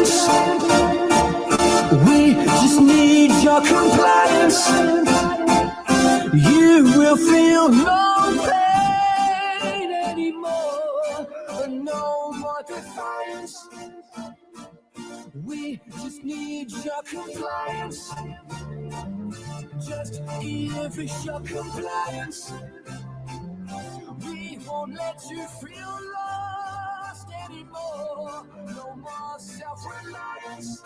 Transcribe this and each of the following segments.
compliance. We just need your compliance. You will feel no pain anymore, no more defiance. We just need your compliance. Just give us your compliance. We won't let you feel lost anymore. No more self-reliance.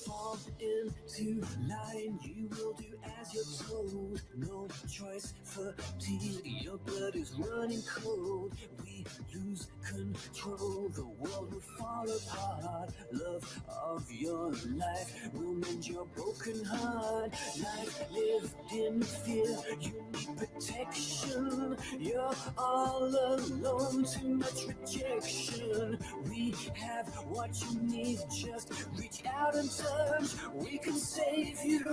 Fall into line, you will do as you're told. No choice, fatigue, your blood is running cold. We lose control, the world will fall apart. Love of your life will mend your broken heart. Life lived in fear, you need protection. You're all alone, too much rejection. We have what you need, just reach out and touch. We can save you.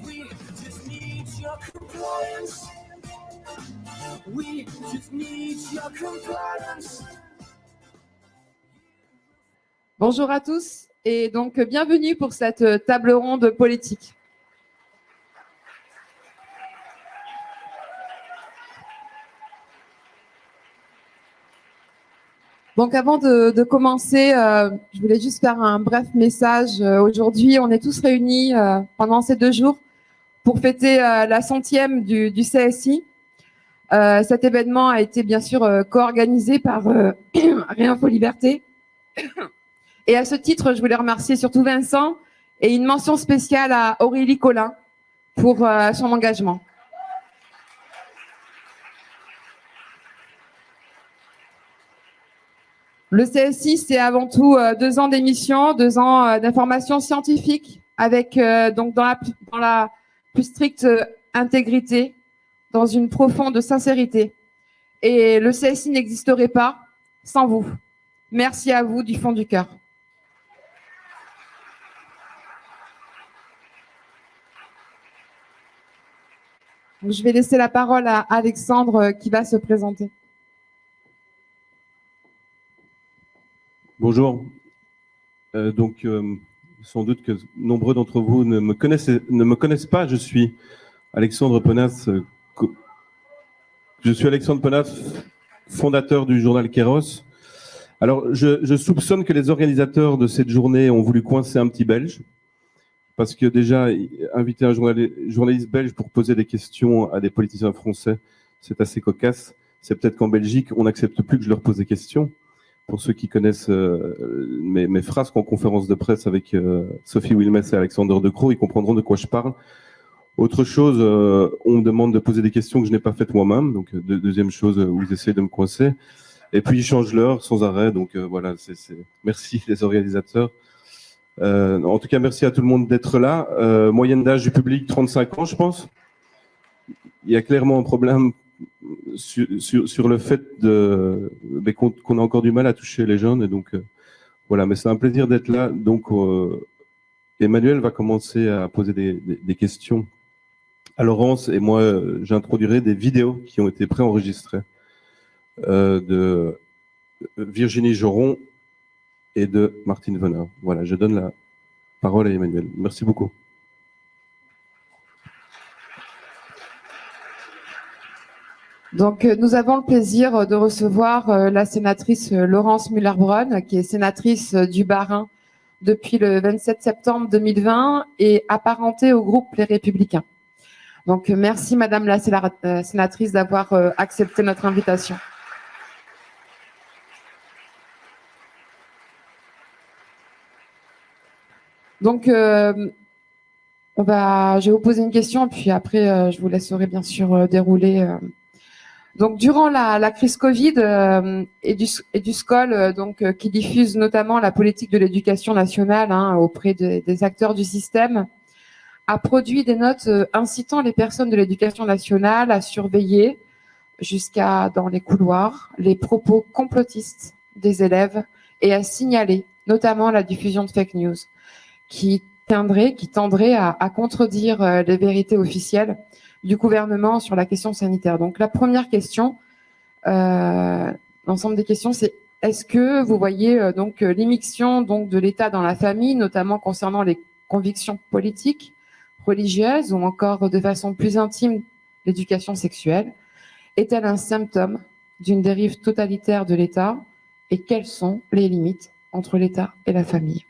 We just need your compliance. We just need your compliance. Bonjour à tous et donc bienvenue pour cette table ronde politique. Donc avant de commencer, je voulais juste faire un bref message. Aujourd'hui, on est tous réunis pendant ces 2 jours pour fêter la 100e du CSI. Cet événement a été bien sûr co-organisé par Réinfo Liberté. Et à ce titre, je voulais remercier surtout Vincent et une mention spéciale à Aurélie Collin pour son engagement. Le CSI, c'est avant tout 2 ans d'émission, 2 ans d'information scientifique avec donc dans la plus stricte intégrité, dans une profonde sincérité. Et le CSI n'existerait pas sans vous. Merci à vous du fond du cœur. Donc, je vais laisser la parole à Alexandre qui va se présenter. Bonjour. Sans doute que nombreux d'entre vous ne me connaissent pas. Je suis Alexandre Penas. Je suis Alexandre Penas, fondateur du journal Kéros. Alors, je soupçonne que les organisateurs de cette journée ont voulu coincer un petit Belge, parce que déjà, inviter un journaliste belge pour poser des questions à des politiciens français, c'est assez cocasse. C'est peut-être qu'en Belgique, on n'accepte plus que je leur pose des questions. Pour ceux qui connaissent mes frasques en conférence de presse avec Sophie Wilmès et Alexander De Croo, ils comprendront de quoi je parle. Autre chose, on me demande de poser des questions que je n'ai pas faites moi-même. Donc, deuxième chose où ils essayent de me coincer. Et puis, ils changent l'heure sans arrêt. Donc, voilà, merci les organisateurs. En tout cas, merci à tout le monde d'être là. Moyenne d'âge du public, 35 ans, je pense. Il y a clairement un problème sur le fait qu'on a encore du mal à toucher les jeunes. Et donc, voilà, mais c'est un plaisir d'être là. Donc, Emmanuel va commencer à poser des questions à Laurence et moi, j'introduirai des vidéos qui ont été préenregistrées de Virginie Joron et de Martine Veneur. Voilà, je donne la parole à Emmanuel. Merci beaucoup. Donc, nous avons le plaisir de recevoir la sénatrice Laurence Muller-Bronn, qui est sénatrice du Bas-Rhin depuis le 27 septembre 2020 et apparentée au groupe Les Républicains. Donc, merci Madame la sénatrice d'avoir accepté notre invitation. Donc, je vais vous poser une question, puis après, je vous laisserai bien sûr dérouler. Donc, durant la crise Covid et du SCOL, qui diffuse notamment la politique de l'éducation nationale auprès des acteurs du système, a produit des notes incitant les personnes de l'éducation nationale à surveiller jusqu'à dans les couloirs les propos complotistes des élèves et à signaler notamment la diffusion de fake news qui tendrait à contredire les vérités officielles du gouvernement sur la question sanitaire. Donc la première question, l'ensemble des questions, c'est est-ce que vous voyez donc l'immixtion donc de l'État dans la famille, notamment concernant les convictions politiques, religieuses ou encore de façon plus intime l'éducation sexuelle, est-elle un symptôme d'une dérive totalitaire de l'État et quelles sont les limites entre l'État et la famille?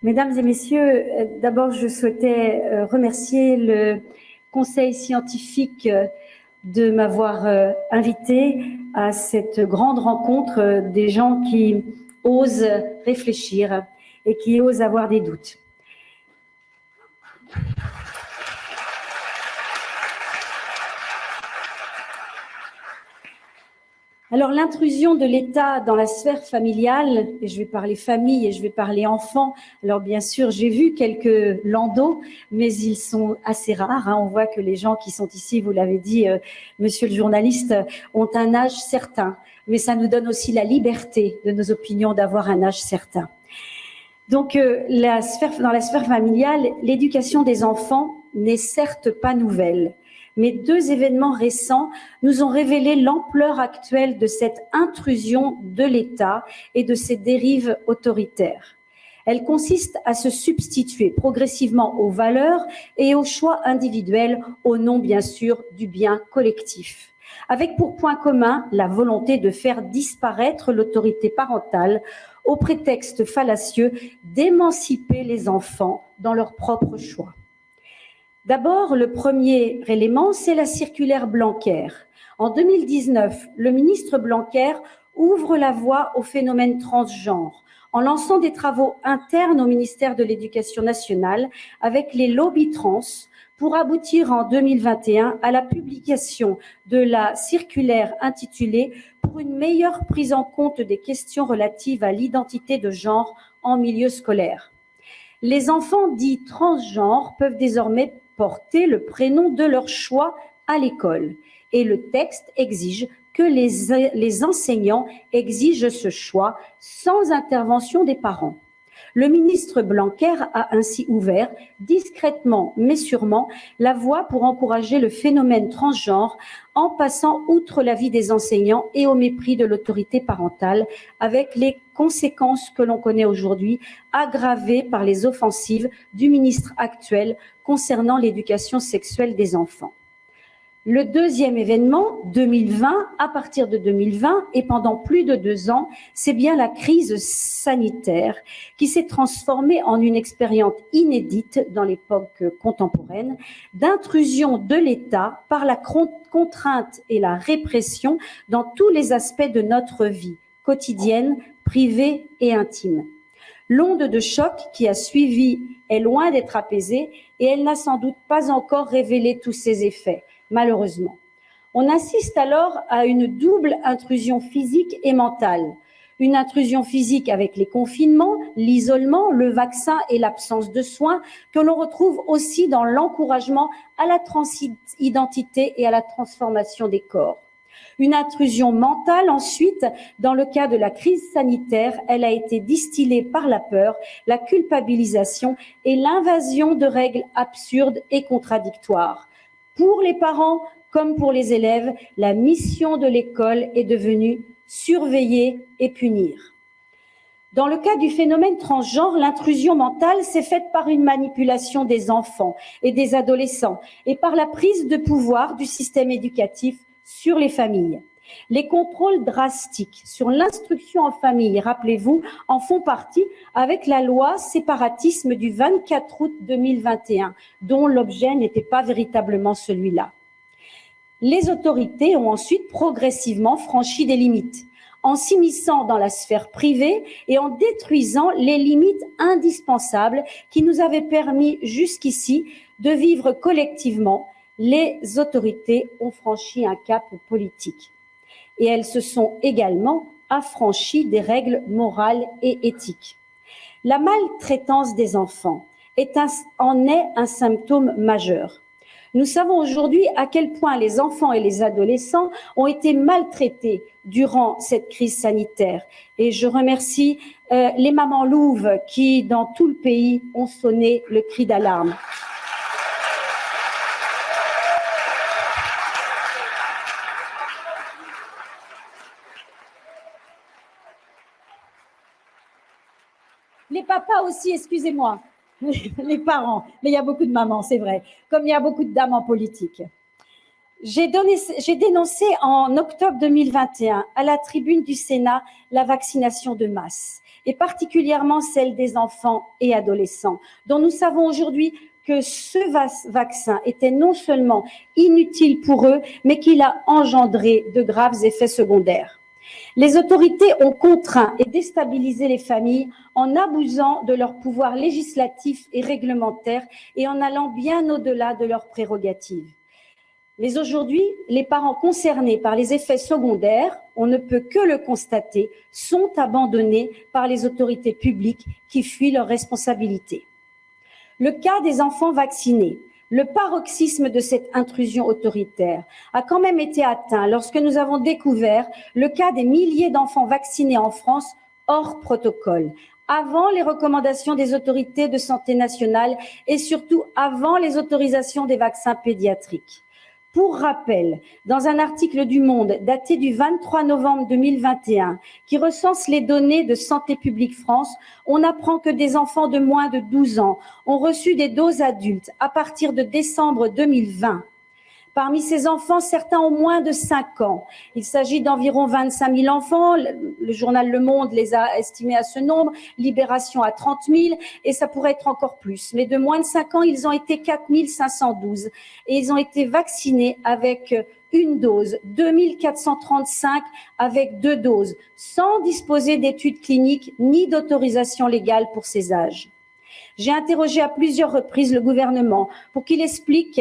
Mesdames et messieurs, d'abord je souhaitais remercier le Conseil scientifique de m'avoir invité à cette grande rencontre des gens qui osent réfléchir et qui osent avoir des doutes. Alors l'intrusion de l'État dans la sphère familiale, et je vais parler famille et je vais parler enfants, alors bien sûr j'ai vu quelques landaux, mais ils sont assez rares, hein. On voit que les gens qui sont ici, vous l'avez dit monsieur le journaliste, ont un âge certain, mais ça nous donne aussi la liberté de nos opinions d'avoir un âge certain. Donc dans la sphère familiale, l'éducation des enfants n'est certes pas nouvelle, mais deux événements récents nous ont révélé l'ampleur actuelle de cette intrusion de l'État et de ses dérives autoritaires. Elle consiste à se substituer progressivement aux valeurs et aux choix individuels au nom, bien sûr, du bien collectif, avec pour point commun la volonté de faire disparaître l'autorité parentale au prétexte fallacieux d'émanciper les enfants dans leurs propres choix. D'abord, le premier élément, c'est la circulaire Blanquer. En 2019, le ministre Blanquer ouvre la voie au phénomène transgenre en lançant des travaux internes au ministère de l'Éducation nationale avec les lobbies trans pour aboutir en 2021 à la publication de la circulaire intitulée « Pour une meilleure prise en compte des questions relatives à l'identité de genre en milieu scolaire ». Les enfants dits transgenres peuvent désormais porter le prénom de leur choix à l'école. Et le texte exige que les enseignants exigent ce choix sans intervention des parents. Le ministre Blanquer a ainsi ouvert, discrètement mais sûrement, la voie pour encourager le phénomène transgenre en passant outre l'avis des enseignants et au mépris de l'autorité parentale, avec les conséquences que l'on connaît aujourd'hui, aggravées par les offensives du ministre actuel concernant l'éducation sexuelle des enfants. Le deuxième événement, 2020, à partir de 2020 et pendant plus de 2 ans, c'est bien la crise sanitaire qui s'est transformée en une expérience inédite dans l'époque contemporaine d'intrusion de l'État par la contrainte et la répression dans tous les aspects de notre vie quotidienne, privée et intime. L'onde de choc qui a suivi est loin d'être apaisée et elle n'a sans doute pas encore révélé tous ses effets. Malheureusement. On assiste alors à une double intrusion physique et mentale. Une intrusion physique avec les confinements, l'isolement, le vaccin et l'absence de soins que l'on retrouve aussi dans l'encouragement à la transidentité et à la transformation des corps. Une intrusion mentale ensuite, dans le cas de la crise sanitaire, elle a été distillée par la peur, la culpabilisation et l'invasion de règles absurdes et contradictoires. Pour les parents comme pour les élèves, la mission de l'école est devenue surveiller et punir. Dans le cas du phénomène transgenre, l'intrusion mentale s'est faite par une manipulation des enfants et des adolescents et par la prise de pouvoir du système éducatif sur les familles. Les contrôles drastiques sur l'instruction en famille, rappelez-vous, en font partie avec la loi séparatisme du 24 août 2021, dont l'objet n'était pas véritablement celui-là. Les autorités ont ensuite progressivement franchi des limites, en s'immisçant dans la sphère privée et en détruisant les limites indispensables qui nous avaient permis jusqu'ici de vivre collectivement. Les autorités ont franchi un cap politique. Et elles se sont également affranchies des règles morales et éthiques. La maltraitance des enfants en est un symptôme majeur. Nous savons aujourd'hui à quel point les enfants et les adolescents ont été maltraités durant cette crise sanitaire. Et je remercie les mamans louves qui, dans tout le pays, ont sonné le cri d'alarme. Les papas aussi, excusez-moi, les parents, mais il y a beaucoup de mamans, c'est vrai, comme il y a beaucoup de dames en politique. J'ai dénoncé en octobre 2021 à la tribune du Sénat la vaccination de masse, et particulièrement celle des enfants et adolescents, dont nous savons aujourd'hui que ce vaccin était non seulement inutile pour eux, mais qu'il a engendré de graves effets secondaires. Les autorités ont contraint et déstabilisé les familles en abusant de leurs pouvoirs législatifs et réglementaires et en allant bien au-delà de leurs prérogatives. Mais aujourd'hui, les parents concernés par les effets secondaires, on ne peut que le constater, sont abandonnés par les autorités publiques qui fuient leurs responsabilités. Le cas des enfants vaccinés, le paroxysme de cette intrusion autoritaire a quand même été atteint lorsque nous avons découvert le cas des milliers d'enfants vaccinés en France hors protocole, avant les recommandations des autorités de santé nationale et surtout avant les autorisations des vaccins pédiatriques. Pour rappel, dans un article du Monde daté du 23 novembre 2021 qui recense les données de Santé publique France, on apprend que des enfants de moins de 12 ans ont reçu des doses adultes à partir de décembre 2020. Parmi ces enfants, certains ont moins de 5 ans. Il s'agit d'environ 25 000 enfants. Le journal Le Monde les a estimés à ce nombre, Libération à 30 000, et ça pourrait être encore plus. Mais de moins de 5 ans, ils ont été 4 512 et ils ont été vaccinés avec une dose, 2 435 avec 2 doses, sans disposer d'études cliniques ni d'autorisation légale pour ces âges. J'ai interrogé à plusieurs reprises le gouvernement pour qu'il explique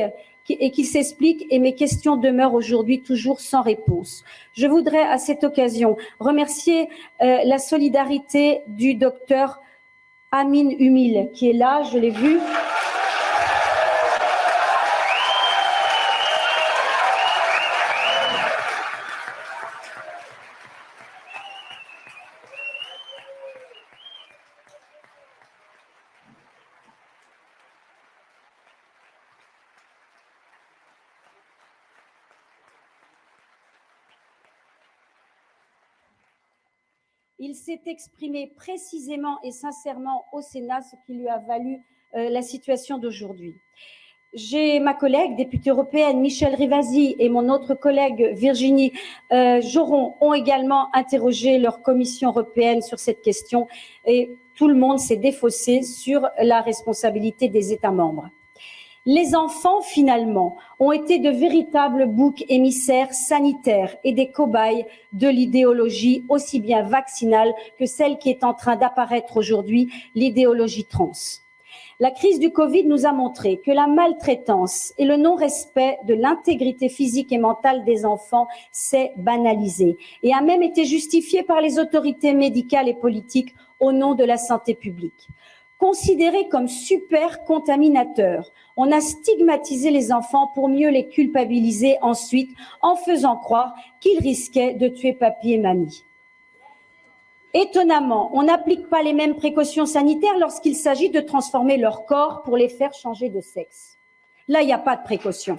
et qu'il s'explique, et mes questions demeurent aujourd'hui toujours sans réponse. Je voudrais à cette occasion remercier la solidarité du docteur Amin Humil, qui est là, je l'ai vu. Il s'est exprimé précisément et sincèrement au Sénat, ce qui lui a valu la situation d'aujourd'hui. J'ai ma collègue députée européenne Michèle Rivasi et mon autre collègue Virginie Joron ont également interrogé leur commission européenne sur cette question et tout le monde s'est défaussé sur la responsabilité des États membres. Les enfants, finalement, ont été de véritables boucs émissaires sanitaires et des cobayes de l'idéologie aussi bien vaccinale que celle qui est en train d'apparaître aujourd'hui, l'idéologie trans. La crise du Covid nous a montré que la maltraitance et le non-respect de l'intégrité physique et mentale des enfants s'est banalisé et a même été justifié par les autorités médicales et politiques au nom de la santé publique. Considérés comme super contaminateurs, on a stigmatisé les enfants pour mieux les culpabiliser ensuite en faisant croire qu'ils risquaient de tuer papy et mamie. Étonnamment, on n'applique pas les mêmes précautions sanitaires lorsqu'il s'agit de transformer leur corps pour les faire changer de sexe. Là, il n'y a pas de précaution.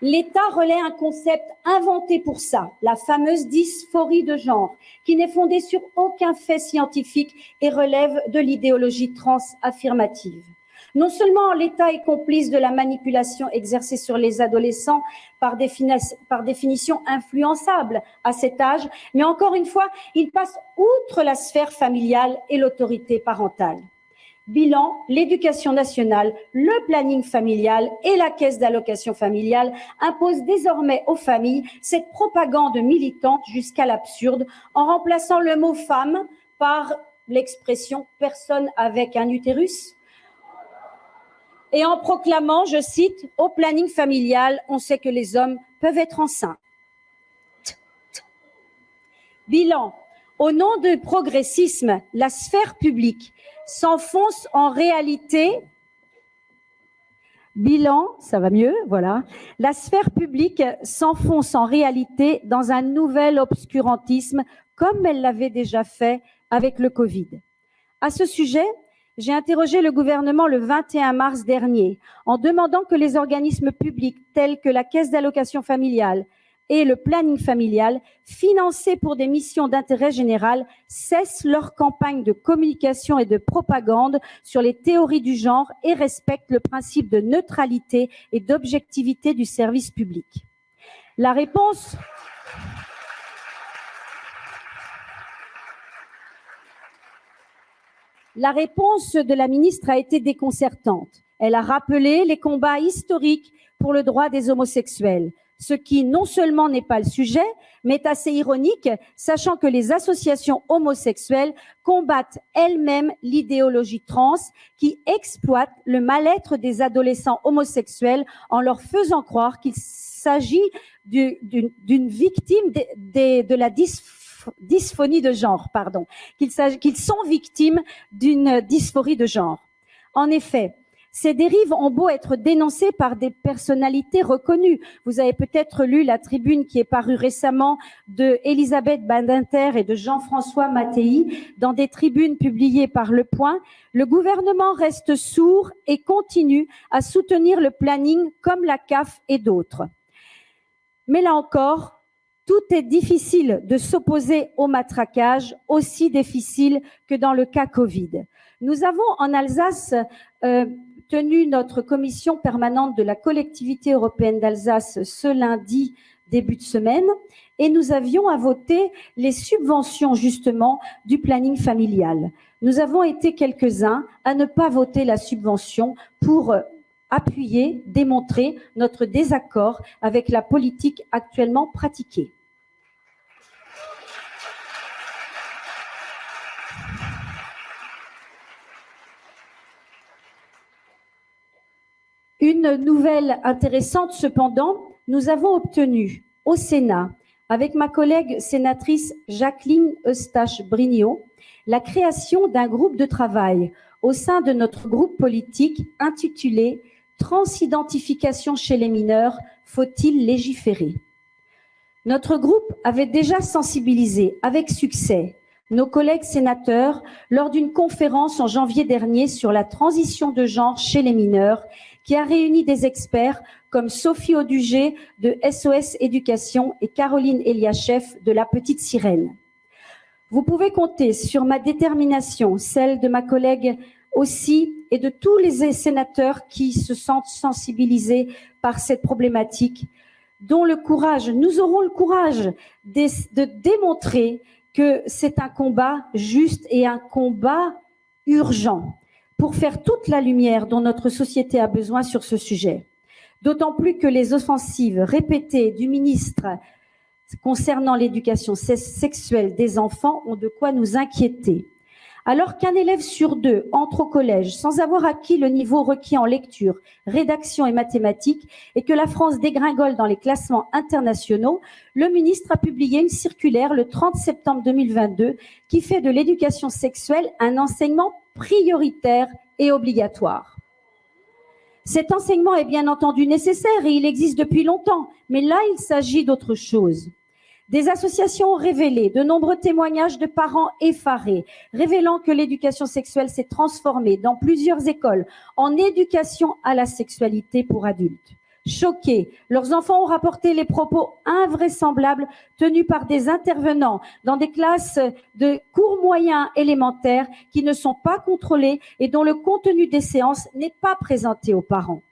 L'État relaie un concept inventé pour ça, la fameuse dysphorie de genre, qui n'est fondée sur aucun fait scientifique et relève de l'idéologie trans affirmative. Non seulement l'État est complice de la manipulation exercée sur les adolescents, par définition influençables à cet âge, mais encore une fois, il passe outre la sphère familiale et l'autorité parentale. Bilan, l'éducation nationale, le planning familial et la caisse d'allocation familiale imposent désormais aux familles cette propagande militante jusqu'à l'absurde en remplaçant le mot femme par l'expression personne avec un utérus et en proclamant, je cite, au planning familial, on sait que les hommes peuvent être enceints. Bilan, au nom du progressisme, la sphère publique s'enfonce en réalité Bilan, ça va mieux, voilà. La sphère publique s'enfonce en réalité dans un nouvel obscurantisme, comme elle l'avait déjà fait avec le Covid. À ce sujet, j'ai interrogé le gouvernement le 21 mars dernier en demandant que les organismes publics tels que la Caisse d'allocation familiale et le planning familial, financés pour des missions d'intérêt général, cessent leur campagne de communication et de propagande sur les théories du genre et respectent le principe de neutralité et d'objectivité du service public. La réponse de la ministre a été déconcertante. Elle a rappelé les combats historiques pour le droit des homosexuels, ce qui non seulement n'est pas le sujet, mais est assez ironique, sachant que les associations homosexuelles combattent elles-mêmes l'idéologie trans qui exploite le mal-être des adolescents homosexuels en leur faisant croire qu'il s'agit d'une victime de la dysphonie de genre, qu'ils sont victimes d'une dysphorie de genre. En effet, ces dérives ont beau être dénoncées par des personnalités reconnues. Vous avez peut-être lu la tribune qui est parue récemment de Elisabeth Badinter et de Jean-François Mattei dans des tribunes publiées par Le Point. Le gouvernement reste sourd et continue à soutenir le planning comme la CAF et d'autres. Mais là encore, tout est difficile de s'opposer au matraquage, aussi difficile que dans le cas Covid. Nous avons en Alsace tenu notre commission permanente de la collectivité européenne d'Alsace ce lundi début de semaine et nous avions à voter les subventions justement du planning familial. Nous avons été quelques-uns à ne pas voter la subvention pour appuyer, démontrer notre désaccord avec la politique actuellement pratiquée. Une nouvelle intéressante cependant, nous avons obtenu au Sénat, avec ma collègue sénatrice Jacqueline Eustache-Brignot, la création d'un groupe de travail au sein de notre groupe politique intitulé « Transidentification chez les mineurs, faut-il légiférer ?» Notre groupe avait déjà sensibilisé avec succès nos collègues sénateurs lors d'une conférence en janvier dernier sur la transition de genre chez les mineurs qui a réuni des experts comme Sophie Audugé de SOS Éducation et Caroline Eliachev de La Petite Sirène. Vous pouvez compter sur ma détermination, celle de ma collègue aussi et de tous les sénateurs qui se sentent sensibilisés par cette problématique, dont nous aurons le courage de démontrer que c'est un combat juste et un combat urgent pour faire toute la lumière dont notre société a besoin sur ce sujet. D'autant plus que les offensives répétées du ministre concernant l'éducation sexuelle des enfants ont de quoi nous inquiéter. Alors qu'un élève sur 2 entre au collège sans avoir acquis le niveau requis en lecture, rédaction et mathématiques et que la France dégringole dans les classements internationaux, le ministre a publié une circulaire le 30 septembre 2022 qui fait de l'éducation sexuelle un enseignement prioritaire et obligatoire. Cet enseignement est bien entendu nécessaire et il existe depuis longtemps, mais là, il s'agit d'autre chose. Des associations ont révélé de nombreux témoignages de parents effarés, révélant que l'éducation sexuelle s'est transformée dans plusieurs écoles en éducation à la sexualité pour adultes. Choqués, leurs enfants ont rapporté les propos invraisemblables tenus par des intervenants dans des classes de cours moyens élémentaires qui ne sont pas contrôlées et dont le contenu des séances n'est pas présenté aux parents.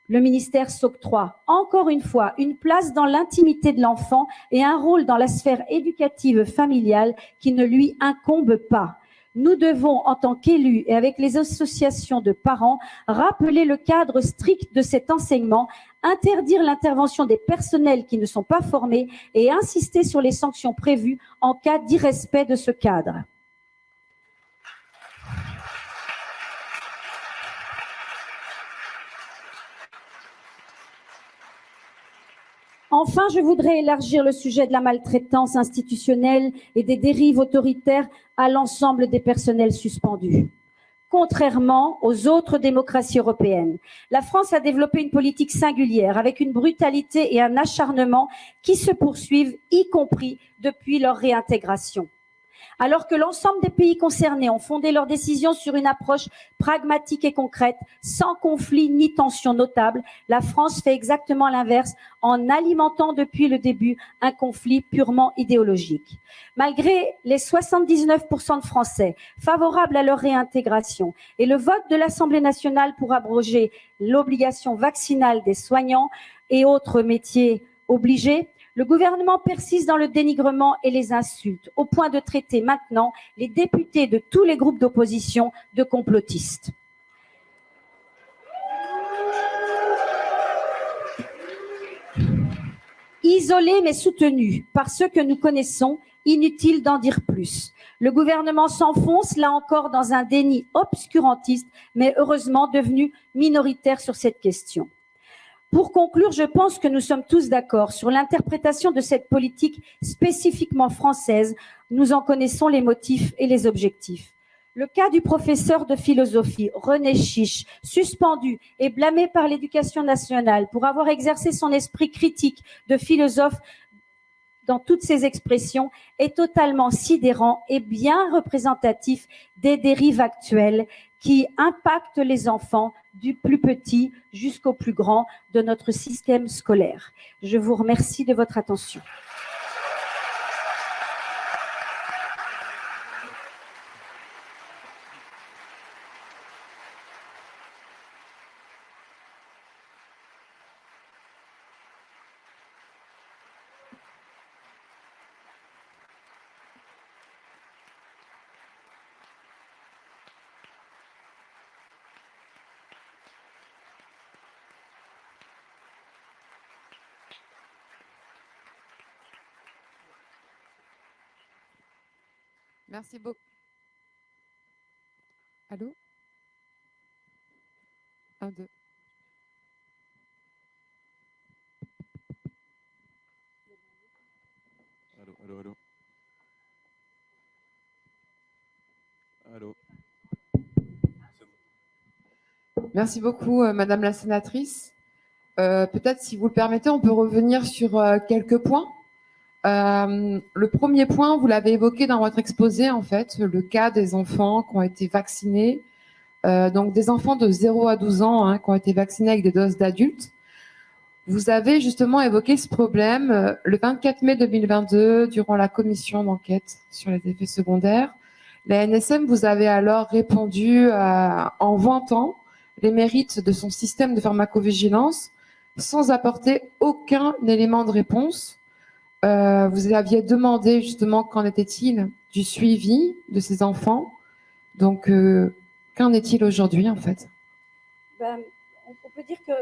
Le ministère s'octroie encore une fois une place dans l'intimité de l'enfant et un rôle dans la sphère éducative familiale qui ne lui incombe pas. Nous devons, en tant qu'élus et avec les associations de parents, rappeler le cadre strict de cet enseignement, interdire l'intervention des personnels qui ne sont pas formés et insister sur les sanctions prévues en cas d'irrespect de ce cadre. Enfin, je voudrais élargir le sujet de la maltraitance institutionnelle et des dérives autoritaires à l'ensemble des personnels suspendus. contrairement aux autres démocraties européennes. La France a développé une politique singulière avec une brutalité et un acharnement qui se poursuivent, y compris depuis leur réintégration. Alors que l'ensemble des pays concernés ont fondé leurs décisions sur une approche pragmatique et concrète, sans conflit ni tension notable, la France fait exactement l'inverse en alimentant depuis le début un conflit purement idéologique. Malgré les 79% de Français favorables à leur réintégration et le vote de l'Assemblée nationale pour abroger l'obligation vaccinale des soignants et autres métiers obligés, le gouvernement persiste dans le dénigrement et les insultes, au point de traiter maintenant les députés de tous les groupes d'opposition de complotistes. Isolés mais soutenus par ceux que nous connaissons, inutile d'en dire plus. Le gouvernement s'enfonce là encore dans un déni obscurantiste, mais heureusement devenu minoritaire sur cette question. Pour conclure, je pense que nous sommes tous d'accord sur l'interprétation de cette politique spécifiquement française. Nous en connaissons les motifs et les objectifs. Le cas du professeur de philosophie, René Chiche, suspendu et blâmé par l'Éducation nationale pour avoir exercé son esprit critique de philosophe dans toutes ses expressions, est totalement sidérant et bien représentatif des dérives actuelles qui impactent les enfants du plus petit jusqu'au plus grand de notre système scolaire. Je vous remercie de votre attention. Merci beaucoup. Allô? 1, 2. Allô, allô, allô. Allô. Merci beaucoup, Madame la sénatrice. Peut-être, si vous le permettez, on peut revenir sur quelques points. Le premier point, vous l'avez évoqué dans votre exposé, en fait, le cas des enfants qui ont été vaccinés, donc des enfants de 0 à 12 ans qui ont été vaccinés avec des doses d'adultes. Vous avez justement évoqué ce problème le 24 mai 2022 durant la commission d'enquête sur les effets secondaires. La NSM vous avez alors répondu en vantant les mérites de son système de pharmacovigilance sans apporter aucun élément de réponse. Vous aviez demandé justement qu'en était-il du suivi de ces enfants. Donc, qu'en est-il aujourd'hui en fait? On peut dire que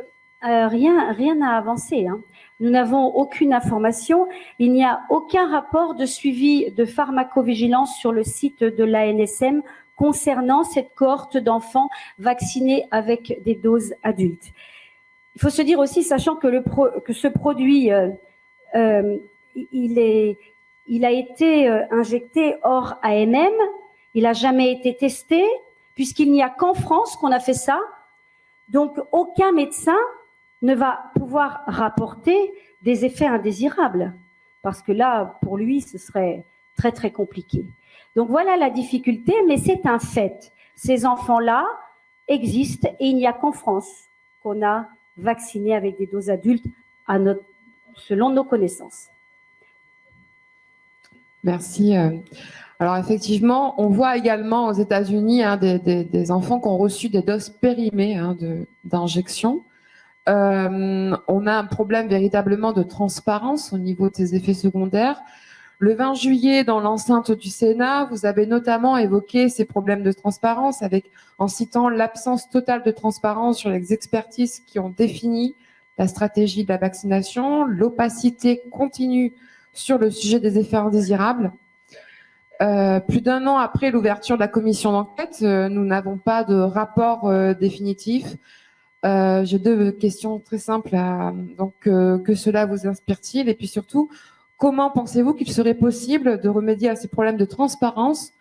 rien n'a avancé. Nous n'avons aucune information. Il n'y a aucun rapport de suivi de pharmacovigilance sur le site de l'ANSM concernant cette cohorte d'enfants vaccinés avec des doses adultes. Il faut se dire aussi, sachant que ce produit il a été injecté hors AMM, il n'a jamais été testé, puisqu'il n'y a qu'en France qu'on a fait ça. Donc, aucun médecin ne va pouvoir rapporter des effets indésirables, parce que là, pour lui, ce serait très, très compliqué. Donc, voilà la difficulté, mais c'est un fait. Ces enfants-là existent et il n'y a qu'en France qu'on a vacciné avec des doses adultes selon nos connaissances. Merci. Alors effectivement, on voit également aux États-Unis des enfants qui ont reçu des doses périmées d'injection. On a un problème véritablement de transparence au niveau de ces effets secondaires. Le 20 juillet, dans l'enceinte du Sénat, vous avez notamment évoqué ces problèmes de transparence en citant l'absence totale de transparence sur les expertises qui ont défini la stratégie de la vaccination, l'opacité continue sur le sujet des effets indésirables. Plus d'un an après l'ouverture de la commission d'enquête, nous n'avons pas de rapport définitif. J'ai deux questions très simples. Que cela vous inspire-t-il? Et puis surtout, comment pensez-vous qu'il serait possible de remédier à ces problèmes de transparence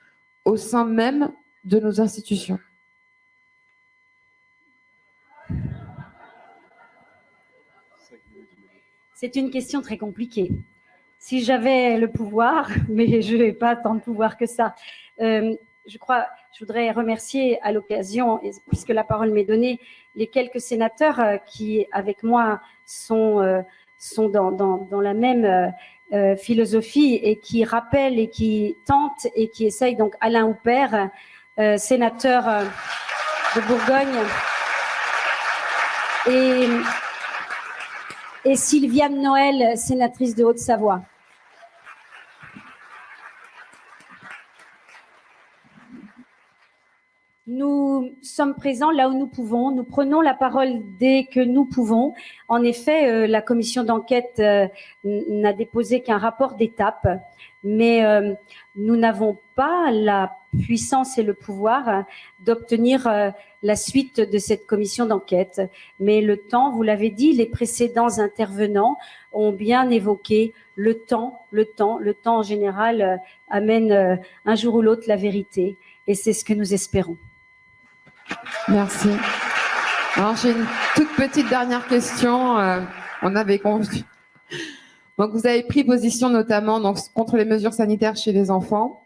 au sein même de nos institutions? C'est une question très compliquée. Si j'avais le pouvoir, mais je n'ai pas tant de pouvoir que ça, je voudrais remercier à l'occasion, puisque la parole m'est donnée, les quelques sénateurs qui, avec moi, sont dans la même philosophie et qui rappellent et qui tentent et qui essayent. Donc Alain Houpert, sénateur de Bourgogne, et Sylviane Noël, sénatrice de Haute-Savoie. Nous sommes présents là où nous pouvons, nous prenons la parole dès que nous pouvons. En effet, la commission d'enquête n'a déposé qu'un rapport d'étape, mais nous n'avons pas la puissance et le pouvoir d'obtenir la suite de cette commission d'enquête. Mais le temps, vous l'avez dit, les précédents intervenants ont bien évoqué le temps en général amène un jour ou l'autre la vérité, et c'est ce que nous espérons. Merci. Alors, j'ai une toute petite dernière question. On avait convenu. Donc, vous avez pris position notamment donc, contre les mesures sanitaires chez les enfants.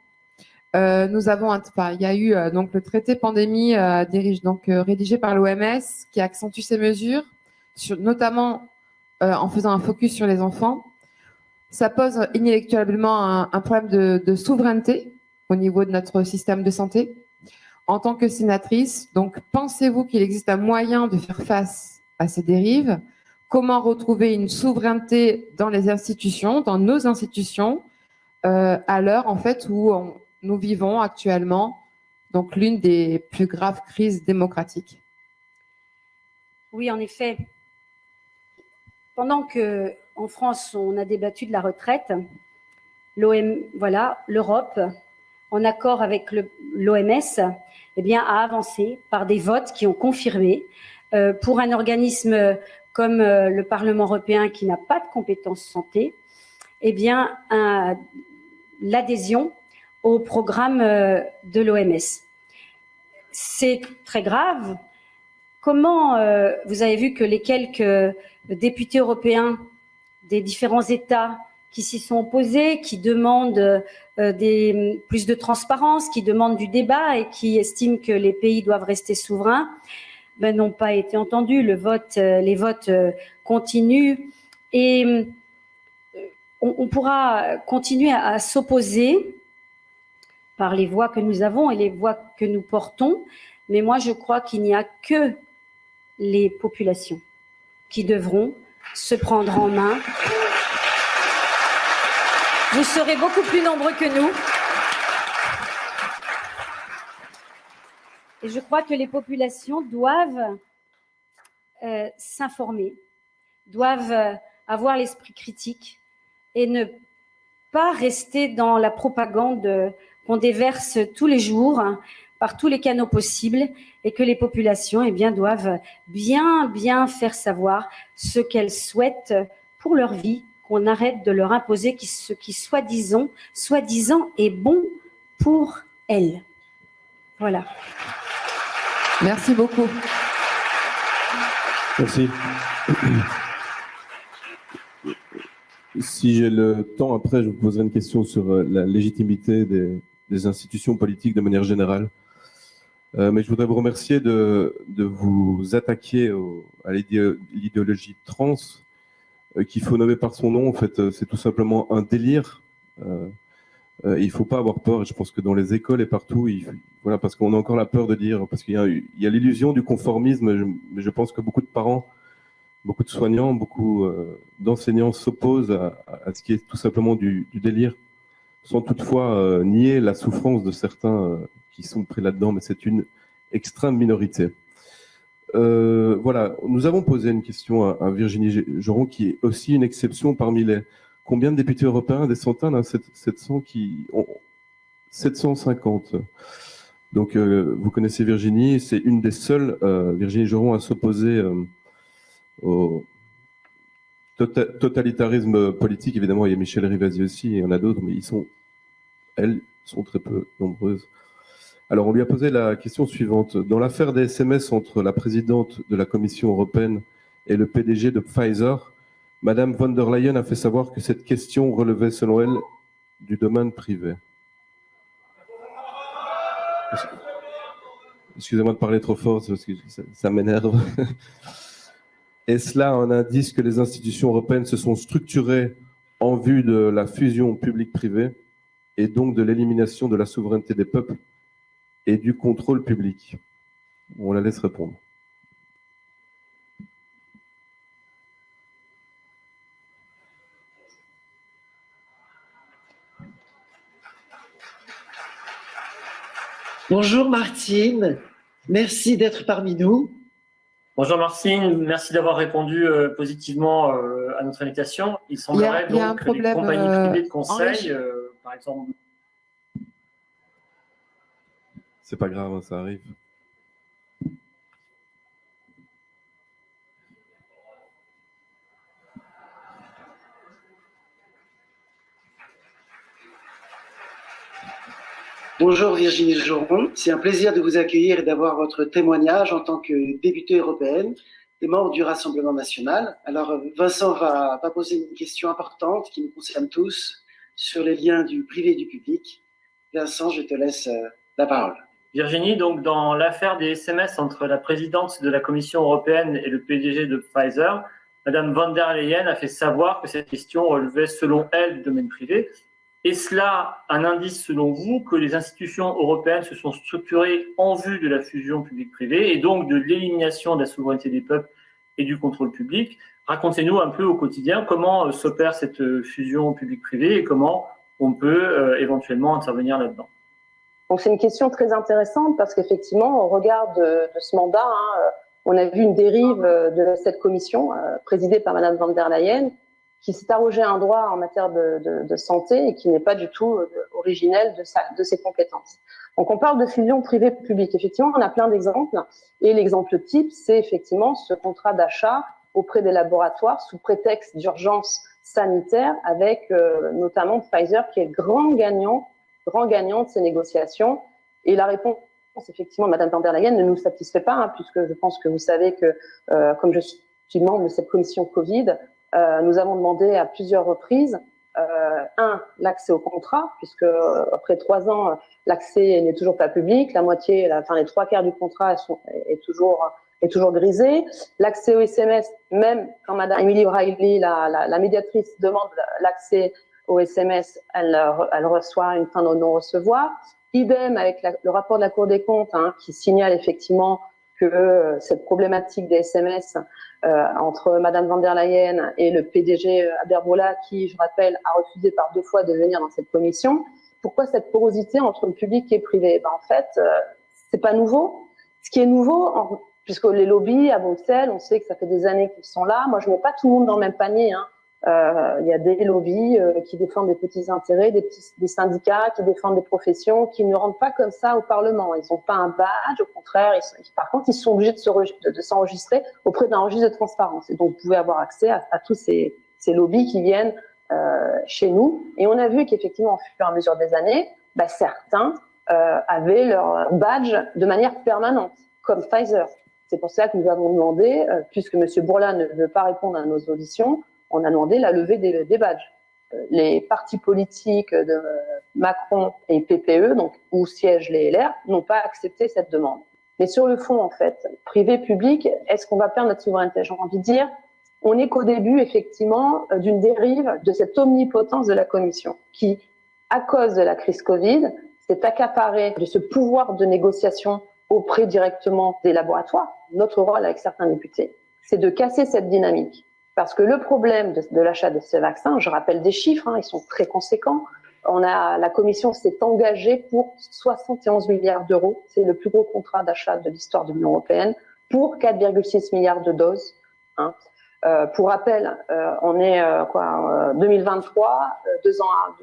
Nous avons, il y a eu donc le traité pandémie rédigé par l'OMS qui accentue ces mesures, notamment en faisant un focus sur les enfants. Ça pose inéluctablement un problème de souveraineté au niveau de notre système de santé. En tant que sénatrice, donc, pensez-vous qu'il existe un moyen de faire face à ces dérives? Comment retrouver une souveraineté dans les institutions, dans nos institutions, à l'heure en fait où nous vivons actuellement donc l'une des plus graves crises démocratiques? Oui, en effet. Pendant que en France on a débattu de la retraite, l'Europe, en accord avec l'OMS, a avancé par des votes qui ont confirmé pour un organisme comme le Parlement européen qui n'a pas de compétences santé, l'adhésion au programme de l'OMS. C'est très grave. Comment vous avez vu que les quelques députés européens des différents États qui s'y sont opposés, qui demandent plus de transparence, qui demandent du débat et qui estiment que les pays doivent rester souverains, n'ont pas été entendus. Les votes continuent et on pourra continuer à s'opposer par les voix que nous avons et les voix que nous portons, mais moi je crois qu'il n'y a que les populations qui devront se prendre en main. Vous serez beaucoup plus nombreux que nous. Et je crois que les populations doivent s'informer, doivent avoir l'esprit critique et ne pas rester dans la propagande qu'on déverse tous les jours par tous les canaux possibles, et que les populations doivent bien faire savoir ce qu'elles souhaitent pour leur vie, qu'on arrête de leur imposer ce qui soi-disant est bon pour elles. Voilà. Merci beaucoup. Merci. Si j'ai le temps, après, je vous poserai une question sur la légitimité des institutions politiques de manière générale. Mais je voudrais vous remercier de vous attaquer à l'idéologie trans, qu'il faut nommer par son nom. En fait, c'est tout simplement un délire. Il ne faut pas avoir peur. Et je pense que dans les écoles et partout, parce qu'on a encore la peur de dire, parce qu'il y a l'illusion du conformisme. Mais je pense que beaucoup de parents, beaucoup de soignants, beaucoup d'enseignants s'opposent à ce qui est tout simplement du délire, sans toutefois nier la souffrance de certains qui sont pris là-dedans, mais c'est une extrême minorité. Voilà, nous avons posé une question à Virginie Joron, qui est aussi une exception parmi les... Combien de députés européens? Des centaines, 750. Donc, vous connaissez Virginie, c'est une des seules, Virginie Joron, à s'opposer au totalitarisme politique. Évidemment, il y a Michel Rivasi aussi, il y en a d'autres, mais elles sont très peu nombreuses. Alors, on lui a posé la question suivante. Dans l'affaire des SMS entre la présidente de la Commission européenne et le PDG de Pfizer, Madame von der Leyen a fait savoir que cette question relevait selon elle du domaine privé. Excusez-moi de parler trop fort, parce que ça m'énerve. Est-ce là un indice que les institutions européennes se sont structurées en vue de la fusion publique-privée et donc de l'élimination de la souveraineté des peuples et du contrôle public? On la laisse répondre. Bonjour Martine, merci d'être parmi nous. Bonjour Martine, merci d'avoir répondu positivement à notre invitation. Il semblerait donc que les compagnies privées de conseil, par exemple... C'est pas grave, ça arrive. Bonjour Virginie Joron, c'est un plaisir de vous accueillir et d'avoir votre témoignage en tant que députée européenne et membre du Rassemblement national. Alors Vincent va poser une question importante qui nous concerne tous sur les liens du privé et du public. Vincent, je te laisse la parole. Virginie, donc dans l'affaire des SMS entre la présidente de la Commission européenne et le PDG de Pfizer, Madame von der Leyen a fait savoir que cette question relevait selon elle du domaine privé. Est-ce là un indice selon vous que les institutions européennes se sont structurées en vue de la fusion publique-privée et donc de l'élimination de la souveraineté des peuples et du contrôle public? Racontez-nous un peu au quotidien comment s'opère cette fusion publique-privée et comment on peut éventuellement intervenir là-dedans. Donc c'est une question très intéressante parce qu'effectivement, au regard de ce mandat, on a vu une dérive de cette commission présidée par Madame von der Leyen qui s'est arrogé un droit en matière de santé et qui n'est pas du tout originel de ses compétences. Donc on parle de fusion privée-publique. Effectivement, on a plein d'exemples et l'exemple type, c'est effectivement ce contrat d'achat auprès des laboratoires sous prétexte d'urgence sanitaire avec notamment Pfizer qui est grand gagnant de ces négociations. Et la réponse, effectivement, Madame von der Leyen ne nous satisfait pas, puisque je pense que vous savez que, comme je suis membre de cette commission Covid, nous avons demandé à plusieurs reprises, l'accès au contrat, puisque après 3 ans, l'accès n'est toujours pas public, les 3/4 du contrat est toujours grisé. L'accès au SMS, même quand Madame Emily O'Reilly, la médiatrice, demande l'accès au SMS, elle reçoit une fin de non-recevoir. Idem avec le rapport de la Cour des comptes qui signale effectivement que cette problématique des SMS entre Madame von der Leyen et le PDG Aberbola, qui, je rappelle, a refusé par 2 fois de venir dans cette commission. Pourquoi cette porosité entre le public et le privé? En fait, c'est pas nouveau. Ce qui est nouveau, puisque les lobbies à Bruxelles, on sait que ça fait des années qu'ils sont là. Moi, je mets pas tout le monde dans le même panier. Il y a des lobbies qui défendent des petits intérêts, des syndicats qui défendent des professions, qui ne rentrent pas comme ça au Parlement. Ils n'ont pas un badge, au contraire. Par contre, ils sont obligés de s'enregistrer auprès d'un registre de transparence. Et donc, vous pouvez avoir accès à tous ces lobbies qui viennent chez nous. Et on a vu qu'effectivement, au fur et à mesure des années, certains avaient leur badge de manière permanente, comme Pfizer. C'est pour ça que nous avons demandé, puisque M. Bourla ne veut pas répondre à nos auditions, on a demandé la levée des badges. Les partis politiques de Macron et PPE, donc où siègent les LR, n'ont pas accepté cette demande. Mais sur le fond, en fait, privé-public, est-ce qu'on va perdre notre souveraineté? J'ai envie de dire, on n'est qu'au début, effectivement, d'une dérive de cette omnipotence de la Commission qui, à cause de la crise Covid, s'est accaparée de ce pouvoir de négociation auprès directement des laboratoires. Notre rôle avec certains députés, c'est de casser cette dynamique. Parce que le problème de l'achat de ces vaccins, je rappelle des chiffres, ils sont très conséquents. La Commission s'est engagée pour 71 milliards d'euros. C'est le plus gros contrat d'achat de l'histoire de l'Union européenne pour 4,6 milliards de doses. Pour rappel, on est 2023,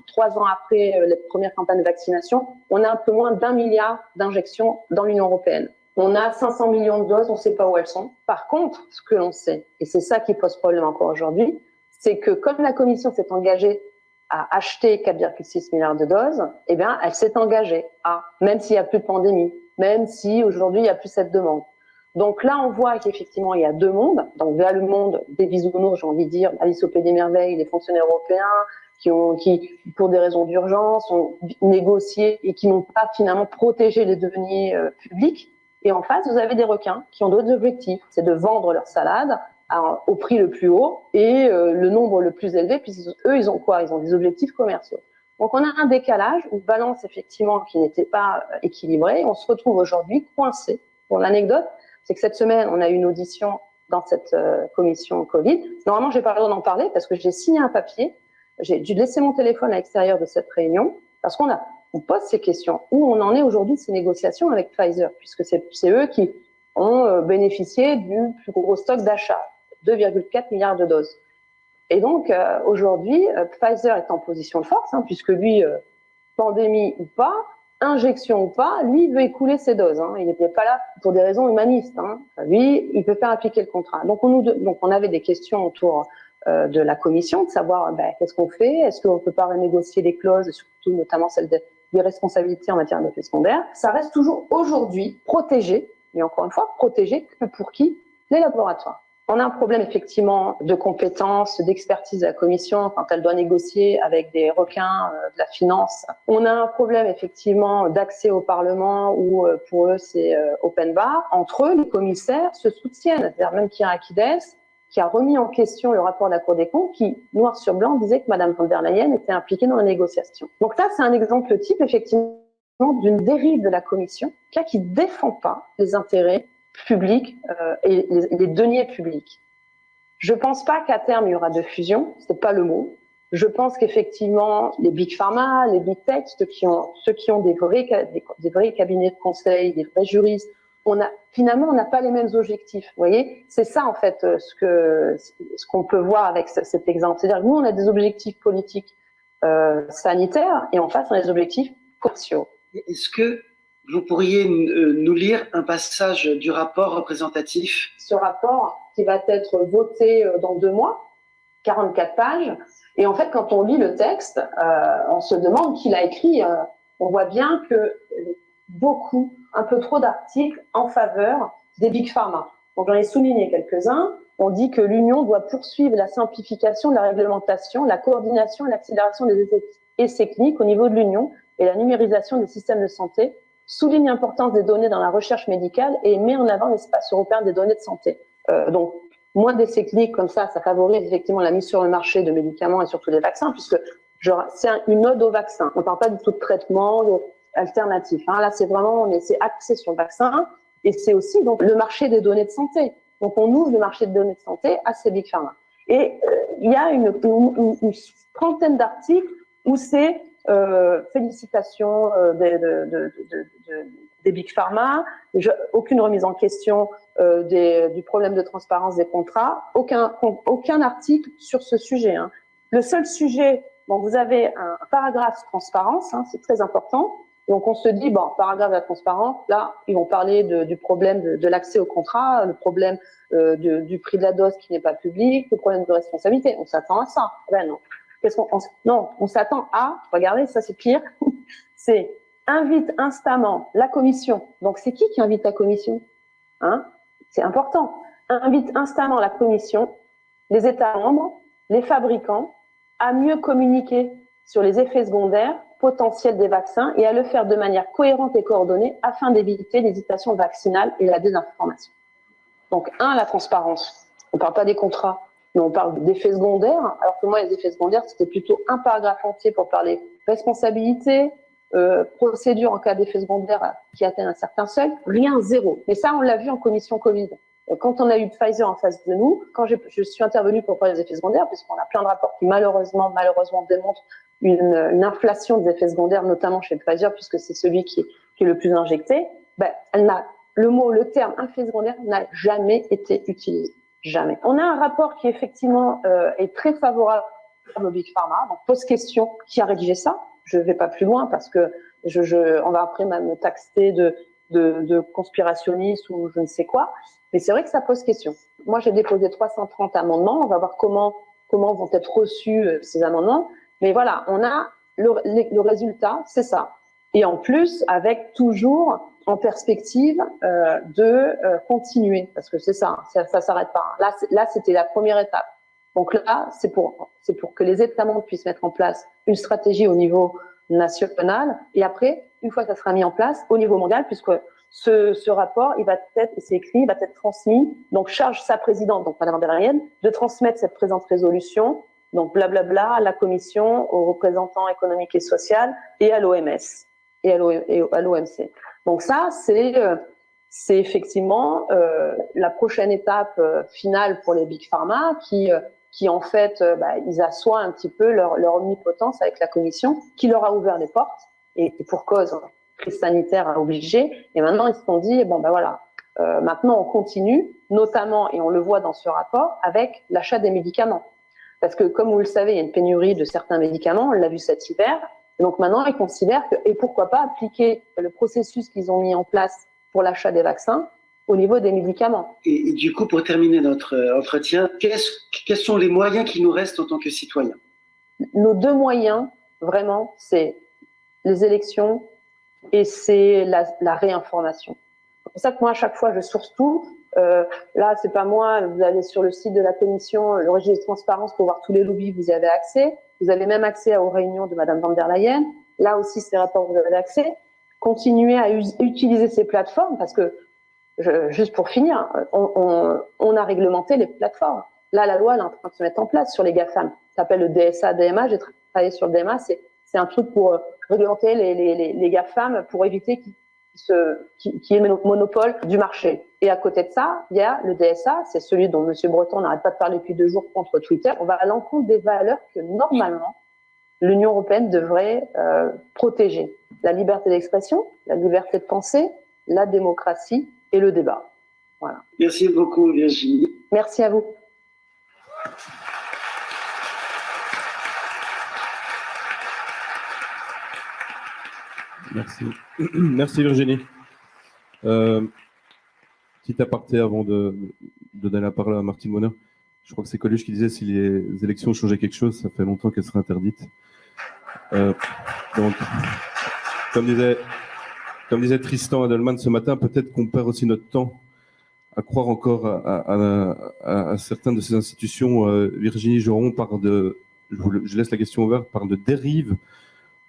3 ans après les premières campagnes de vaccination, on a un peu moins d'1 milliard d'injections dans l'Union européenne. On a 500 millions de doses, on ne sait pas où elles sont. Par contre, ce que l'on sait, et c'est ça qui pose problème encore aujourd'hui, c'est que comme la Commission s'est engagée à acheter 4,6 milliards de doses, elle s'est engagée à, même s'il n'y a plus de pandémie, même si aujourd'hui il n'y a plus cette demande. Donc là, on voit qu'effectivement, il y a deux mondes. Donc vers le monde des bisounours, j'ai envie de dire, Alice au Pays des Merveilles, les fonctionnaires européens qui, pour des raisons d'urgence, ont négocié et qui n'ont pas finalement protégé les deniers publics. Et en face, vous avez des requins qui ont d'autres objectifs. C'est de vendre leur salade au prix le plus haut et le nombre le plus élevé, puisqu'eux, ils ont quoi? Ils ont des objectifs commerciaux. Donc, on a un décalage, une balance effectivement qui n'était pas équilibrée. On se retrouve aujourd'hui coincé. Pour l'anecdote, c'est que cette semaine, on a eu une audition dans cette commission Covid. Normalement, j'ai pas le droit d'en parler parce que j'ai signé un papier. J'ai dû laisser mon téléphone à l'extérieur de cette réunion parce on pose ces questions. Où on en est aujourd'hui de ces négociations avec Pfizer, puisque c'est eux qui ont bénéficié du plus gros stock d'achat, 2,4 milliards de doses. Et donc, aujourd'hui, Pfizer est en position de force, puisque lui, pandémie ou pas, injection ou pas, lui, il veut écouler ses doses. Il n'était pas là pour des raisons humanistes. Lui, il peut faire appliquer le contrat. Donc, on avait des questions autour de la commission, de savoir qu'est-ce qu'on fait, est-ce qu'on ne peut pas renégocier les clauses, et surtout notamment celle des responsabilités en matière d'effets secondaires. Ça reste toujours aujourd'hui protégé, mais encore une fois, protégé que pour qui? Les laboratoires. On a un problème effectivement de compétences, d'expertise de la commission quand elle doit négocier avec des requins de la finance. On a un problème effectivement d'accès au Parlement où pour eux c'est open bar. Entre eux, les commissaires se soutiennent. C'est-à-dire même Kyriakides, qui a remis en question le rapport de la Cour des comptes, qui, noir sur blanc, disait que Mme von der Leyen était impliquée dans la négociation. Donc là, c'est un exemple type, effectivement, d'une dérive de la Commission, qui ne défend pas les intérêts publics et les deniers publics. Je ne pense pas qu'à terme, il y aura de fusion, ce n'est pas le mot. Je pense qu'effectivement, les big pharma, les big tech, ceux qui ont des vrais cabinets de conseil, des vrais juristes, finalement, on n'a pas les mêmes objectifs. Vous voyez, c'est ça en fait ce qu'on peut voir avec cet exemple. C'est-à-dire que nous, on a des objectifs politiques sanitaires et en face, on a des objectifs commerciaux. Est-ce que vous pourriez nous lire un passage du rapport représentatif? Ce rapport qui va être voté dans 2 mois, 44 pages. Et en fait, quand on lit le texte, on se demande qui l'a écrit. On voit bien que un peu trop d'articles en faveur des big pharma. Donc, j'en ai souligné quelques-uns. On dit que l'Union doit poursuivre la simplification de la réglementation, la coordination et l'accélération des essais cliniques au niveau de l'Union et la numérisation des systèmes de santé, souligne l'importance des données dans la recherche médicale et met en avant l'espace européen des données de santé. Donc, moins d'essais cliniques comme ça favorise effectivement la mise sur le marché de médicaments et surtout des vaccins, puisque c'est une ode au vaccin. On ne parle pas du tout de traitement alternatif. Là, c'est vraiment, c'est axé sur le vaccin et c'est aussi donc le marché des données de santé. Donc, on ouvre le marché de données de santé à ces big pharma. Et il y a une trentaine d'articles où c'est félicitations des big pharma, aucune remise en question du problème de transparence des contrats, aucun article sur ce sujet. Le seul sujet, vous avez un paragraphe transparence, c'est très important. Donc on se dit, paragraphe de la transparence, là, ils vont parler du problème de l'accès au contrat, le problème du prix de la dose qui n'est pas public, le problème de responsabilité. On s'attend à ça. Non. On s'attend à, regardez, ça c'est pire, c'est invite instamment la commission. Donc c'est qui invite la commission? C'est important. Invite instamment la commission, les États membres, les fabricants, à mieux communiquer sur les effets secondaires potentiels des vaccins et à le faire de manière cohérente et coordonnée afin d'éviter l'hésitation vaccinale et la désinformation. Donc, la transparence. On ne parle pas des contrats, mais on parle d'effets secondaires, alors que moi, les effets secondaires, c'était plutôt un paragraphe entier pour parler responsabilité, procédure en cas d'effets secondaires qui atteignent un certain seuil, rien, zéro. Et ça, on l'a vu en commission Covid. Quand on a eu Pfizer en face de nous, quand je suis intervenue pour parler des effets secondaires, puisqu'on a plein de rapports qui malheureusement démontrent une inflation des effets secondaires, notamment chez Pfizer, puisque c'est celui qui est le plus injecté, le terme effet secondaire n'a jamais été utilisé. Jamais. On a un rapport qui effectivement est très favorable au Big Pharma. Donc, pose question, qui a rédigé ça? Je ne vais pas plus loin parce que on va après me taxer de conspirationniste ou je ne sais quoi. Mais c'est vrai que ça pose question. Moi, j'ai déposé 330 amendements. On va voir comment vont être reçus ces amendements. Mais voilà, on a le résultat, c'est ça. Et en plus, avec toujours en perspective de continuer, parce que c'est ça, ça s'arrête pas. Là, c'était la première étape. Donc là, c'est pour que les États membres puissent mettre en place une stratégie au niveau national, et après, une fois que ça sera mis en place au niveau mondial, puisque ce rapport, il va être, et c'est écrit, il va être transmis, donc charge sa présidente, donc Madame von der Leyen, de transmettre cette présente résolution, donc blablabla, à la Commission, aux représentants économiques et sociaux, et à l'OMS, et à l'OMC. Donc ça, c'est effectivement la prochaine étape finale pour les Big Pharma qui en fait, ils assoient un petit peu leur omnipotence avec la Commission, qui leur a ouvert les portes, et pour cause, crise sanitaire a obligé, et maintenant ils se sont dit, voilà, maintenant on continue, notamment, et on le voit dans ce rapport, avec l'achat des médicaments. Parce que, comme vous le savez, il y a une pénurie de certains médicaments, on l'a vu cet hiver, et donc maintenant ils considèrent que, et pourquoi pas appliquer le processus qu'ils ont mis en place pour l'achat des vaccins au niveau des médicaments. Et du coup, pour terminer notre entretien, quels sont les moyens qui nous restent en tant que citoyens? Nos deux moyens, vraiment, c'est les élections et c'est la réinformation. C'est pour ça que moi, à chaque fois, je source tout. Là, c'est pas moi. Vous allez sur le site de la commission, le registre de transparence pour voir tous les lobbies, vous y avez accès. Vous avez même accès aux réunions de Madame von der Leyen. Là aussi, ces rapports, vous avez accès. Continuez à utiliser ces plateformes parce que, juste pour finir, on a réglementé les plateformes. Là, la loi, elle est en train de se mettre en place sur les GAFAM. Ça s'appelle le DSA, DMA. J'ai travaillé sur le DMA. C'est un truc pour réglementer les GAFAM pour éviter qu'il y ait le monopole du marché. Et à côté de ça, il y a le DSA, c'est celui dont M. Breton n'arrête pas de parler depuis 2 jours contre Twitter. On va à l'encontre des valeurs que, normalement, l'Union européenne devrait protéger. La liberté d'expression, la liberté de penser, la démocratie et le débat. Voilà. Merci beaucoup, Virginie. Merci à vous. Merci. Merci Virginie. Petit aparté avant de donner la parole à Martine Vonner. Je crois que c'est Coluche qui disait si les élections changeaient quelque chose, ça fait longtemps qu'elles seraient interdites. Donc, comme disait Tristan Adelman ce matin, peut-être qu'on perd aussi notre temps à croire encore à certaines de ces institutions. Virginie Joron parle je laisse la question ouverte, parle de dérive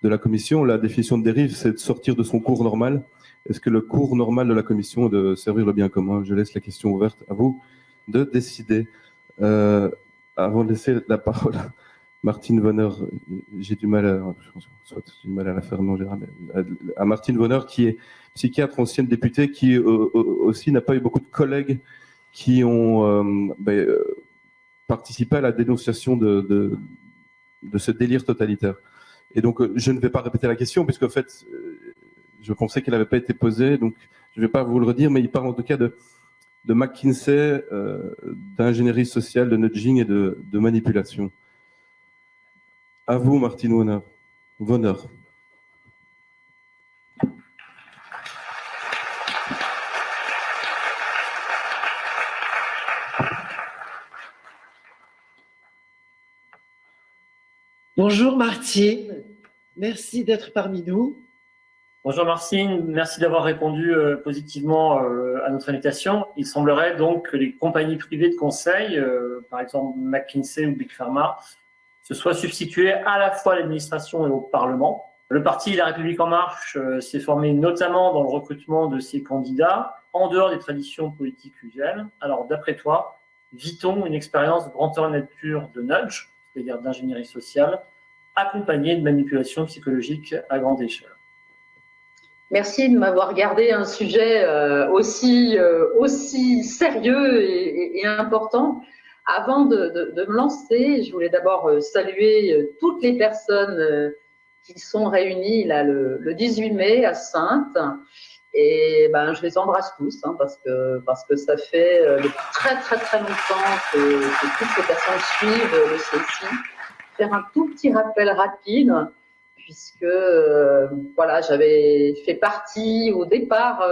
de la Commission. La définition de dérive, c'est de sortir de son cours normal. Est-ce que le cours normal de la Commission est de servir le bien commun? Je laisse la question ouverte à vous de décider. Avant de laisser la parole à Martine Vonner, j'ai du mal à la faire manger, à Martine Vonner, qui est psychiatre, ancienne députée, qui aussi n'a pas eu beaucoup de collègues qui ont participé à la dénonciation de ce délire totalitaire. Et donc, je ne vais pas répéter la question, puisqu'en fait, je pensais qu'elle n'avait pas été posée, donc je ne vais pas vous le redire, mais il parle en tout cas de McKinsey, d'ingénierie sociale, de nudging et de manipulation. À vous, Martine Vonner. Bonjour Martine, merci d'être parmi nous. Bonjour Martine, merci d'avoir répondu positivement à notre invitation. Il semblerait donc que les compagnies privées de conseil, par exemple McKinsey ou Big Pharma, se soient substituées à la fois à l'administration et au Parlement. Le parti La République En Marche s'est formé notamment dans le recrutement de ses candidats en dehors des traditions politiques usuelles. Alors d'après toi, vit-on une expérience grandeur nature de nudge, c'est-à-dire d'ingénierie sociale, accompagnée de manipulation psychologique à grande échelle? Merci de m'avoir gardé un sujet aussi sérieux et important. Avant de me lancer, je voulais d'abord saluer toutes les personnes qui sont réunies là, le 18 mai à Saintes. Et je les embrasse tous parce que ça fait depuis très longtemps que toutes ces personnes suivent le CSI. Faire un tout petit rappel rapide, puisque j'avais fait partie au départ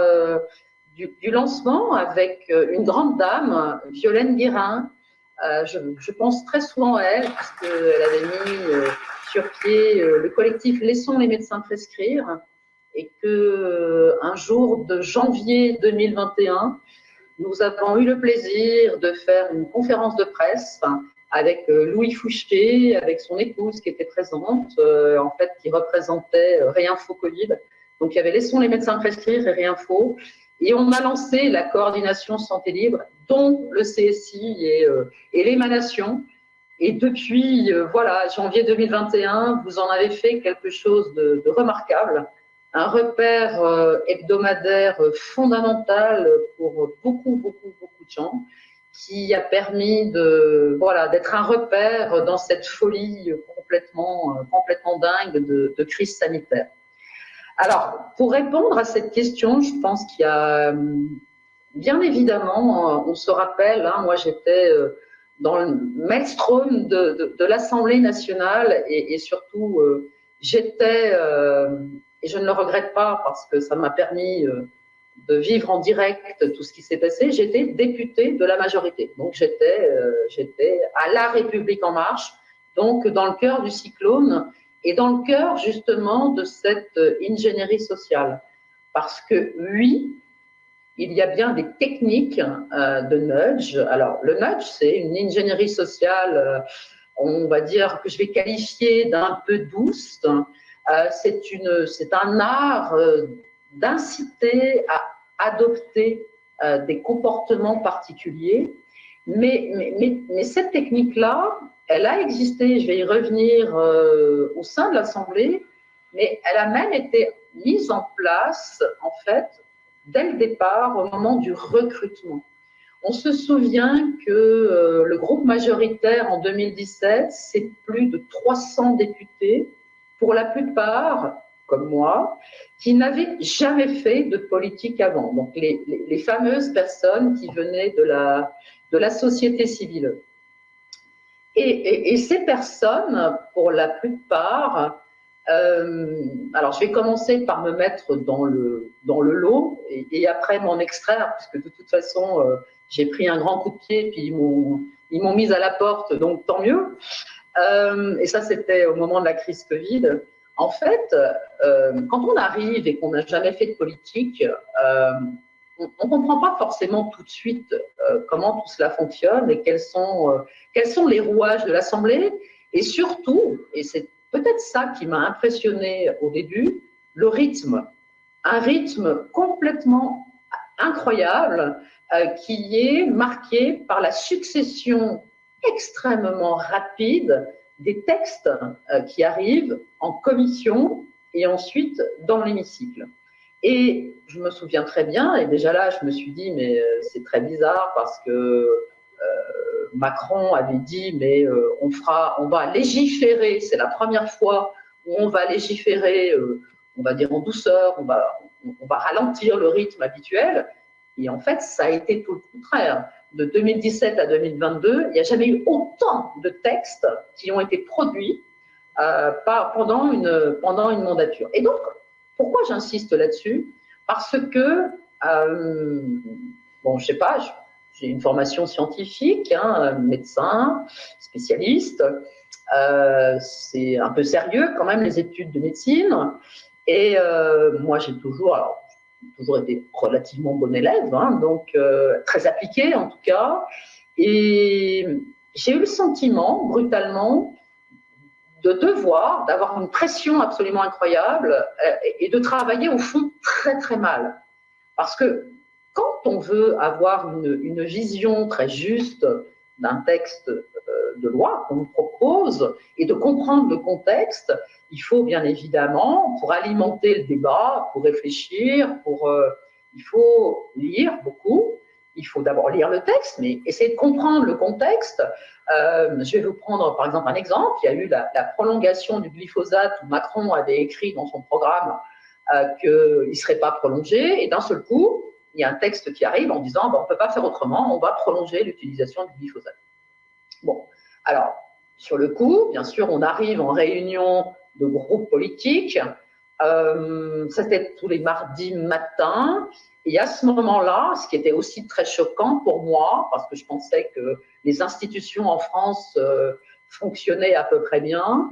du lancement avec une grande dame, Violaine Guérin. Je pense très souvent à elle, puisqu'elle avait mis sur pied le collectif Laissons les médecins prescrire. et que un jour de janvier 2021, nous avons eu le plaisir de faire une conférence de presse avec Louis Fouché, avec son épouse qui était présente, en fait, qui représentait Réinfo Covid. Donc, il y avait Laissons les médecins prescrire et Réinfo. Et on a lancé la coordination santé libre, dont le CSI et l'émanation. Et depuis, voilà, janvier 2021, vous en avez fait quelque chose de remarquable. Un repère hebdomadaire fondamental pour beaucoup de gens, qui a permis d'être un repère dans cette folie complètement dingue de crise sanitaire. Alors, pour répondre à cette question, je pense qu'il y a, bien évidemment, on se rappelle, moi j'étais dans le maelstrom de l'Assemblée nationale et surtout j'étais, et je ne le regrette pas parce que ça m'a permis de vivre en direct tout ce qui s'est passé, j'étais députée de la majorité. Donc j'étais à La République En Marche, donc dans le cœur du cyclone et dans le cœur justement de cette ingénierie sociale. Parce que oui, il y a bien des techniques de nudge. Alors le nudge, c'est une ingénierie sociale, on va dire que je vais qualifier d'un peu douce. C'est un art d'inciter à adopter des comportements particuliers. Mais cette technique-là, elle a existé, je vais y revenir, au sein de l'Assemblée, mais elle a même été mise en place, en fait, dès le départ, au moment du recrutement. On se souvient que le groupe majoritaire en 2017, c'est plus de 300 députés, pour la plupart, comme moi, qui n'avaient jamais fait de politique avant. Donc les fameuses personnes qui venaient de la société civile. Et ces personnes, pour la plupart, alors je vais commencer par me mettre dans le lot et après m'en extraire, puisque de toute façon, j'ai pris un grand coup de pied, puis ils m'ont mise à la porte, donc tant mieux. Et ça, c'était au moment de la crise Covid. En fait, quand on arrive et qu'on n'a jamais fait de politique, on ne comprend pas forcément tout de suite comment tout cela fonctionne et quels sont les rouages de l'Assemblée. Et surtout, et c'est peut-être ça qui m'a impressionné au début, le rythme. Un rythme complètement incroyable qui est marqué par la succession extrêmement rapide des textes qui arrivent en commission et ensuite dans l'hémicycle. Et je me souviens très bien, et déjà là, je me suis dit, mais c'est très bizarre parce que Macron avait dit, mais on va légiférer, c'est la première fois où on va légiférer, on va dire en douceur, on va ralentir le rythme habituel. Et en fait, ça a été tout le contraire. De 2017 à 2022, il n'y a jamais eu autant de textes qui ont été produits pendant une mandature. Et donc, pourquoi j'insiste là-dessus? Parce que, bon, je sais pas, j'ai une formation scientifique, médecin, spécialiste. C'est un peu sérieux quand même, les études de médecine. Et moi, j'ai toujours été relativement bon élève, donc très appliqué en tout cas. Et j'ai eu le sentiment, brutalement, d'avoir une pression absolument incroyable et de travailler au fond très très mal. Parce que quand on veut avoir une vision très juste d'un texte de loi qu'on nous propose et de comprendre le contexte, il faut bien évidemment, pour alimenter le débat, pour réfléchir, il faut lire beaucoup. Il faut d'abord lire le texte, mais essayer de comprendre le contexte. Je vais vous prendre par exemple un exemple. Il y a eu la prolongation du glyphosate où Macron avait écrit dans son programme qu'il ne serait pas prolongé. Et d'un seul coup, il y a un texte qui arrive en disant on ne peut pas faire autrement, on va prolonger l'utilisation du glyphosate. Bon, alors, sur le coup, bien sûr, on arrive en réunion de groupes politiques. C'était tous les mardis matins. Et à ce moment-là, ce qui était aussi très choquant pour moi, parce que je pensais que les institutions en France fonctionnaient à peu près bien,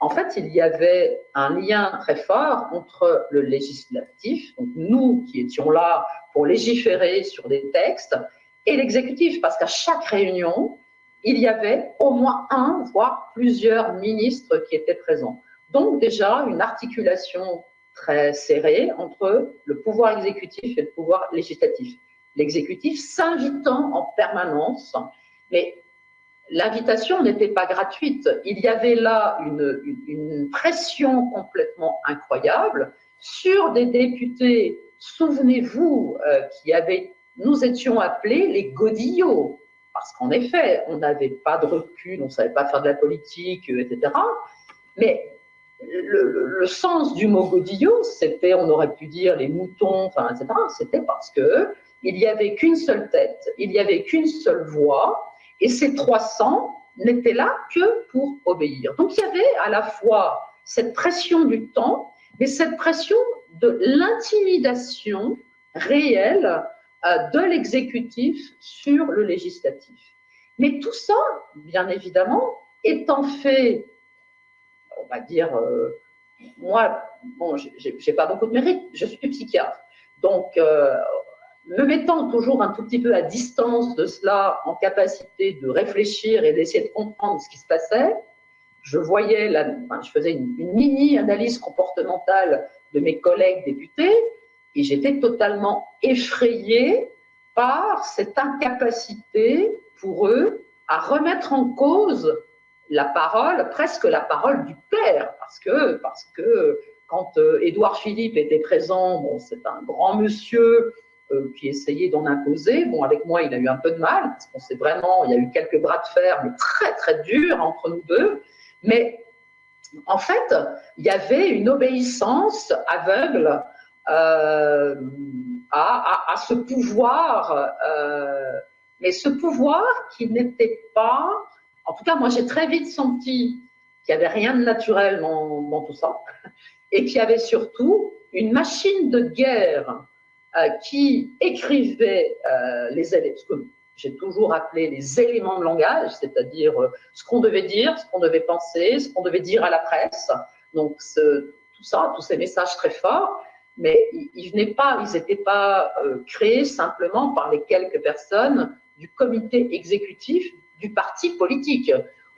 en fait, il y avait un lien très fort entre le législatif, donc nous qui étions là pour légiférer sur des textes, et l'exécutif, parce qu'à chaque réunion, il y avait au moins un, voire plusieurs ministres qui étaient présents. Donc déjà, une articulation très serrée entre le pouvoir exécutif et le pouvoir législatif. L'exécutif s'invitant en permanence, mais l'invitation n'était pas gratuite. Il y avait là une pression complètement incroyable sur des députés, souvenez-vous, nous étions appelés les godillots, parce qu'en effet, on n'avait pas de recul, on ne savait pas faire de la politique, etc. Mais le sens du mot godillot, c'était, on aurait pu dire les moutons, enfin, etc. C'était parce que il n'y avait qu'une seule tête, il n'y avait qu'une seule voix, et ces 300 n'étaient là que pour obéir. Donc il y avait à la fois cette pression du temps, mais cette pression de l'intimidation réelle de l'exécutif sur le législatif. Mais tout ça, bien évidemment, étant fait, on va dire, moi, bon, j'ai pas beaucoup de mérite, je suis psychiatre, donc me mettant toujours un tout petit peu à distance de cela, en capacité de réfléchir et d'essayer de comprendre ce qui se passait, je voyais, je faisais une mini-analyse comportementale de mes collègues députés, et j'étais totalement effrayée par cette incapacité pour eux à remettre en cause la parole, presque la parole du père, parce que quand Édouard Philippe était présent, bon, c'est un grand monsieur qui essayait d'en imposer. Bon, avec moi, il a eu un peu de mal, parce qu'on s'est vraiment, il y a eu quelques bras de fer, mais très, très durs entre nous deux. Mais en fait, il y avait une obéissance aveugle à ce pouvoir, mais ce pouvoir qui n'était pas, en tout cas, moi, j'ai très vite senti qu'il n'y avait rien de naturel dans tout ça, et qu'il y avait surtout une machine de guerre qui écrivait les éléments, ce que j'ai toujours appelé les éléments de langage, c'est-à-dire ce qu'on devait dire, ce qu'on devait penser, ce qu'on devait dire à la presse. Donc tout ça, tous ces messages très forts, mais ils n'étaient pas créés simplement par les quelques personnes du comité exécutif du parti politique.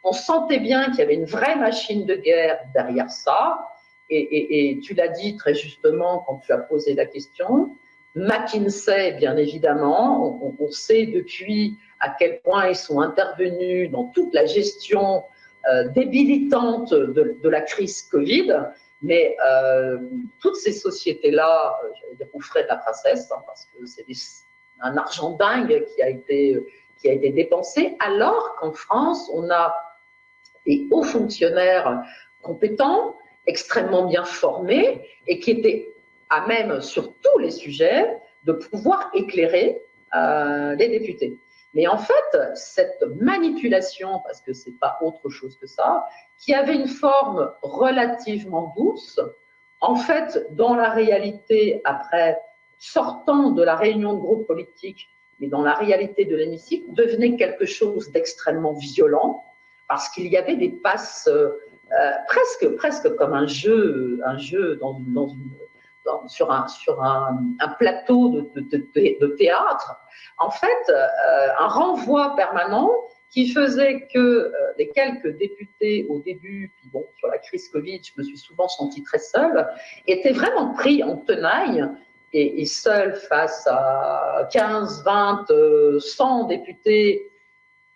On sentait bien qu'il y avait une vraie machine de guerre derrière ça, et tu l'as dit très justement quand tu as posé la question. McKinsey, bien évidemment, on sait depuis à quel point ils sont intervenus dans toute la gestion débilitante de la crise Covid, mais toutes ces sociétés-là, j'allais dire aux frais de la princesse, hein, parce que c'est un argent dingue qui a été dépensé, alors qu'en France, on a des hauts fonctionnaires compétents, extrêmement bien formés, et qui étaient à même sur tous les sujets de pouvoir éclairer les députés. Mais en fait, cette manipulation, parce que ce n'est pas autre chose que ça, qui avait une forme relativement douce, en fait, dans la réalité, après, sortant de la réunion de groupe politique, mais dans la réalité de l'hémicycle, devenait quelque chose d'extrêmement violent, parce qu'il y avait des passes presque comme un jeu sur un plateau de théâtre, en fait, un renvoi permanent qui faisait que les quelques députés au début, puis bon, sur la crise Covid, je me suis souvent sentie très seule, étaient vraiment pris en tenaille et seuls face à 15, 20, 100 députés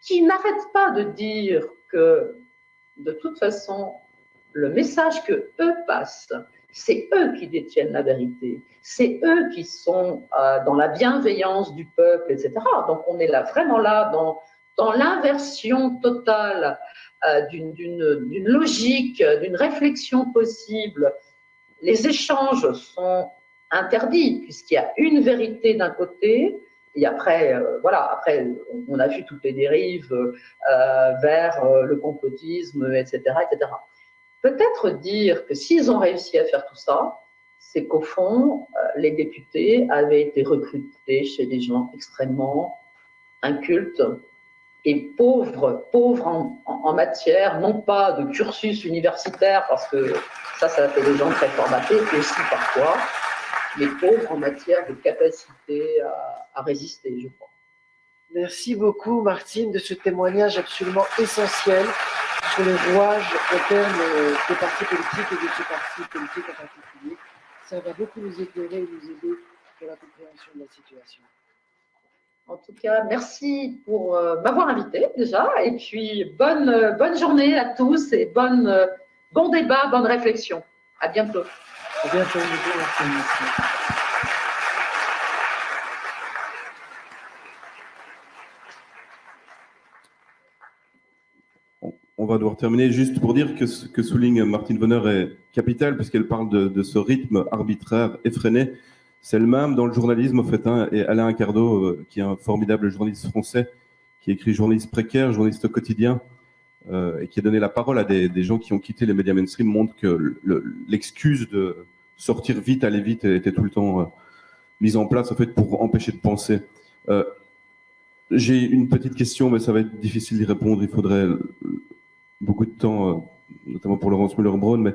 qui n'arrêtent pas de dire que, de toute façon, le message que eux passent, c'est eux qui détiennent la vérité, c'est eux qui sont dans la bienveillance du peuple, etc. Donc on est là, vraiment là, dans l'inversion totale d'une logique, d'une réflexion possible. Les échanges sont interdits, puisqu'il y a une vérité d'un côté, et après, après, on a vu toutes les dérives vers le complotisme, etc., etc. Peut-être dire que s'ils ont réussi à faire tout ça, c'est qu'au fond, les députés avaient été recrutés chez des gens extrêmement incultes, et pauvres en matière, non pas de cursus universitaire, parce que ça fait des gens très formatés aussi parfois, mais pauvres en matière de capacité à résister, je crois. Merci beaucoup, Martine, de ce témoignage absolument essentiel sur le rouage interne des partis politiques et de ce parti politique en particulier. Ça va beaucoup nous éclairer et nous aider dans la compréhension de la situation. En tout cas, merci pour m'avoir invité déjà, et puis bonne journée à tous et bon débat, bonne réflexion. À bientôt. À bientôt, merci. On va devoir terminer juste pour dire que ce que souligne Martine Vonner est capital, puisqu'elle parle de ce rythme arbitraire, effréné. C'est le même dans le journalisme, au fait, hein, et Alain Cardo, qui est un formidable journaliste français, qui écrit journaliste précaire, journaliste au quotidien, et qui a donné la parole à des gens qui ont quitté les médias mainstream, montre que l'excuse de sortir vite, aller vite, était tout le temps mise en place, en fait, pour empêcher de penser. J'ai une petite question, mais ça va être difficile d'y répondre. Il faudrait beaucoup de temps, notamment pour Laurence Muller-Braun, mais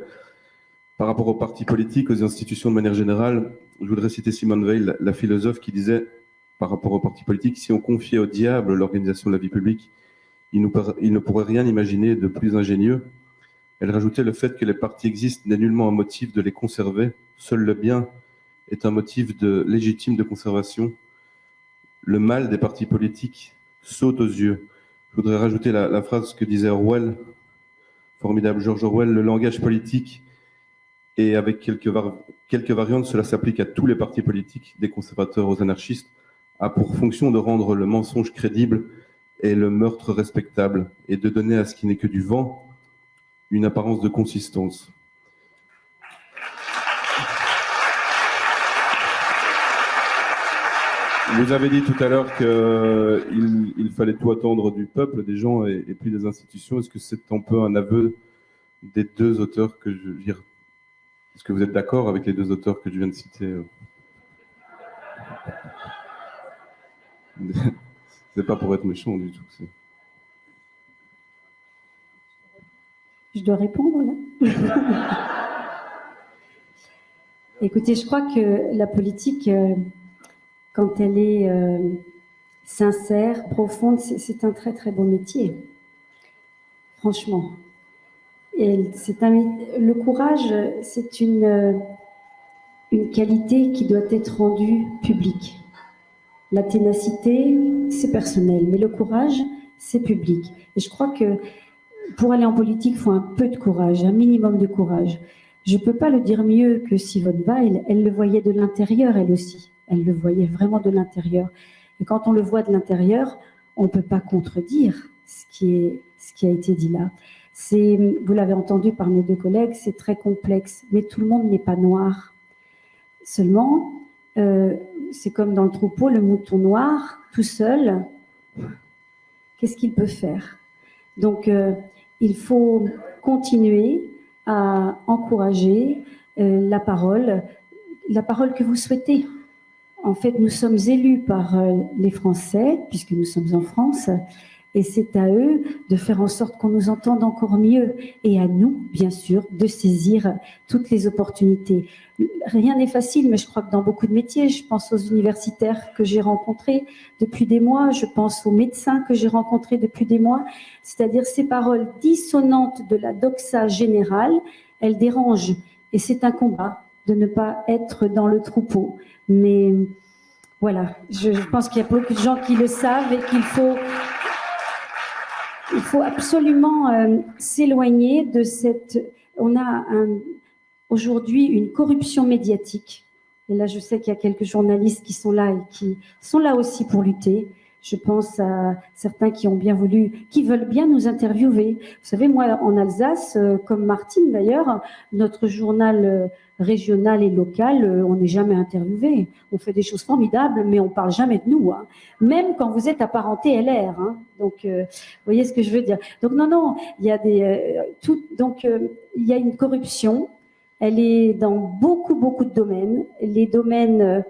par rapport aux partis politiques, aux institutions de manière générale, je voudrais citer Simone Veil, la philosophe, qui disait, par rapport aux partis politiques, si on confiait au diable l'organisation de la vie publique, il ne pourrait rien imaginer de plus ingénieux. Elle rajoutait le fait que les partis existent n'est nullement un motif de les conserver, seul le bien est un motif légitime de conservation. Le mal des partis politiques saute aux yeux. Je voudrais rajouter la phrase que disait Orwell, formidable George Orwell, le langage politique, et avec quelques variantes, cela s'applique à tous les partis politiques, des conservateurs aux anarchistes, a pour fonction de rendre le mensonge crédible et le meurtre respectable, et de donner à ce qui n'est que du vent une apparence de consistance. Vous avez dit tout à l'heure qu'il fallait tout attendre du peuple, des gens et puis des institutions. Est-ce que c'est un peu un aveu des deux auteurs que je veux dire? Est-ce que vous êtes d'accord avec les deux auteurs que je viens de citer? C'est pas pour être méchant du tout. Je dois répondre là. Écoutez, je crois que la politique, quand elle est sincère, profonde, c'est un très très beau métier. Franchement. Et le courage, c'est une qualité qui doit être rendue publique. La ténacité, c'est personnel, mais le courage, c'est public. Et je crois que pour aller en politique, il faut un peu de courage, un minimum de courage. Je ne peux pas le dire mieux que Simone Veil, elle le voyait de l'intérieur, elle aussi. Elle le voyait vraiment de l'intérieur. Et quand on le voit de l'intérieur, on ne peut pas contredire ce qui a été dit là. Vous l'avez entendu par mes deux collègues, c'est très complexe, mais tout le monde n'est pas noir. Seulement, c'est comme dans le troupeau, le mouton noir, tout seul, qu'est-ce qu'il peut faire? Donc, il faut continuer à encourager la parole que vous souhaitez. En fait, nous sommes élus par les Français, puisque nous sommes en France, et c'est à eux de faire en sorte qu'on nous entende encore mieux, et à nous, bien sûr, de saisir toutes les opportunités. Rien n'est facile, mais je crois que dans beaucoup de métiers, je pense aux universitaires que j'ai rencontrés depuis des mois, je pense aux médecins que j'ai rencontrés depuis des mois, c'est-à-dire ces paroles dissonantes de la doxa générale, elles dérangent, et c'est un combat de ne pas être dans le troupeau. Mais voilà, je pense qu'il y a beaucoup de gens qui le savent et qu'il faut absolument s'éloigner de cette... On a aujourd'hui une corruption médiatique. Et là, je sais qu'il y a quelques journalistes qui sont là et qui sont là aussi pour lutter. Je pense à certains qui veulent bien nous interviewer. Vous savez, moi, en Alsace, comme Martine d'ailleurs, notre journal régional et local, on n'est jamais interviewé. On fait des choses formidables, mais on parle jamais de nous, hein. Même quand vous êtes apparenté LR, hein. Donc, vous voyez ce que je veux dire. Donc non, il y a il y a une corruption. Elle est dans beaucoup de domaines, les domaines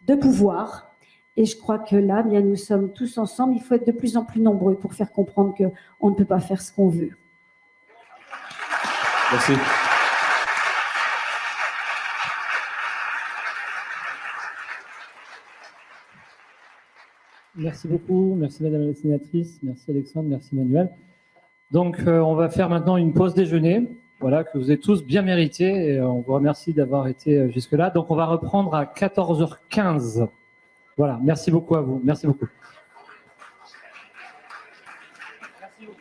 de pouvoir. Et je crois que là, bien, nous sommes tous ensemble. Il faut être de plus en plus nombreux pour faire comprendre qu'on ne peut pas faire ce qu'on veut. Merci. Merci beaucoup, merci Madame la sénatrice, merci Alexandre, merci Manuel. Donc on va faire maintenant une pause déjeuner, voilà, que vous avez tous bien mérité, et on vous remercie d'avoir été jusque-là. Donc on va reprendre à 14h15. Voilà, merci beaucoup à vous, merci beaucoup. Merci beaucoup.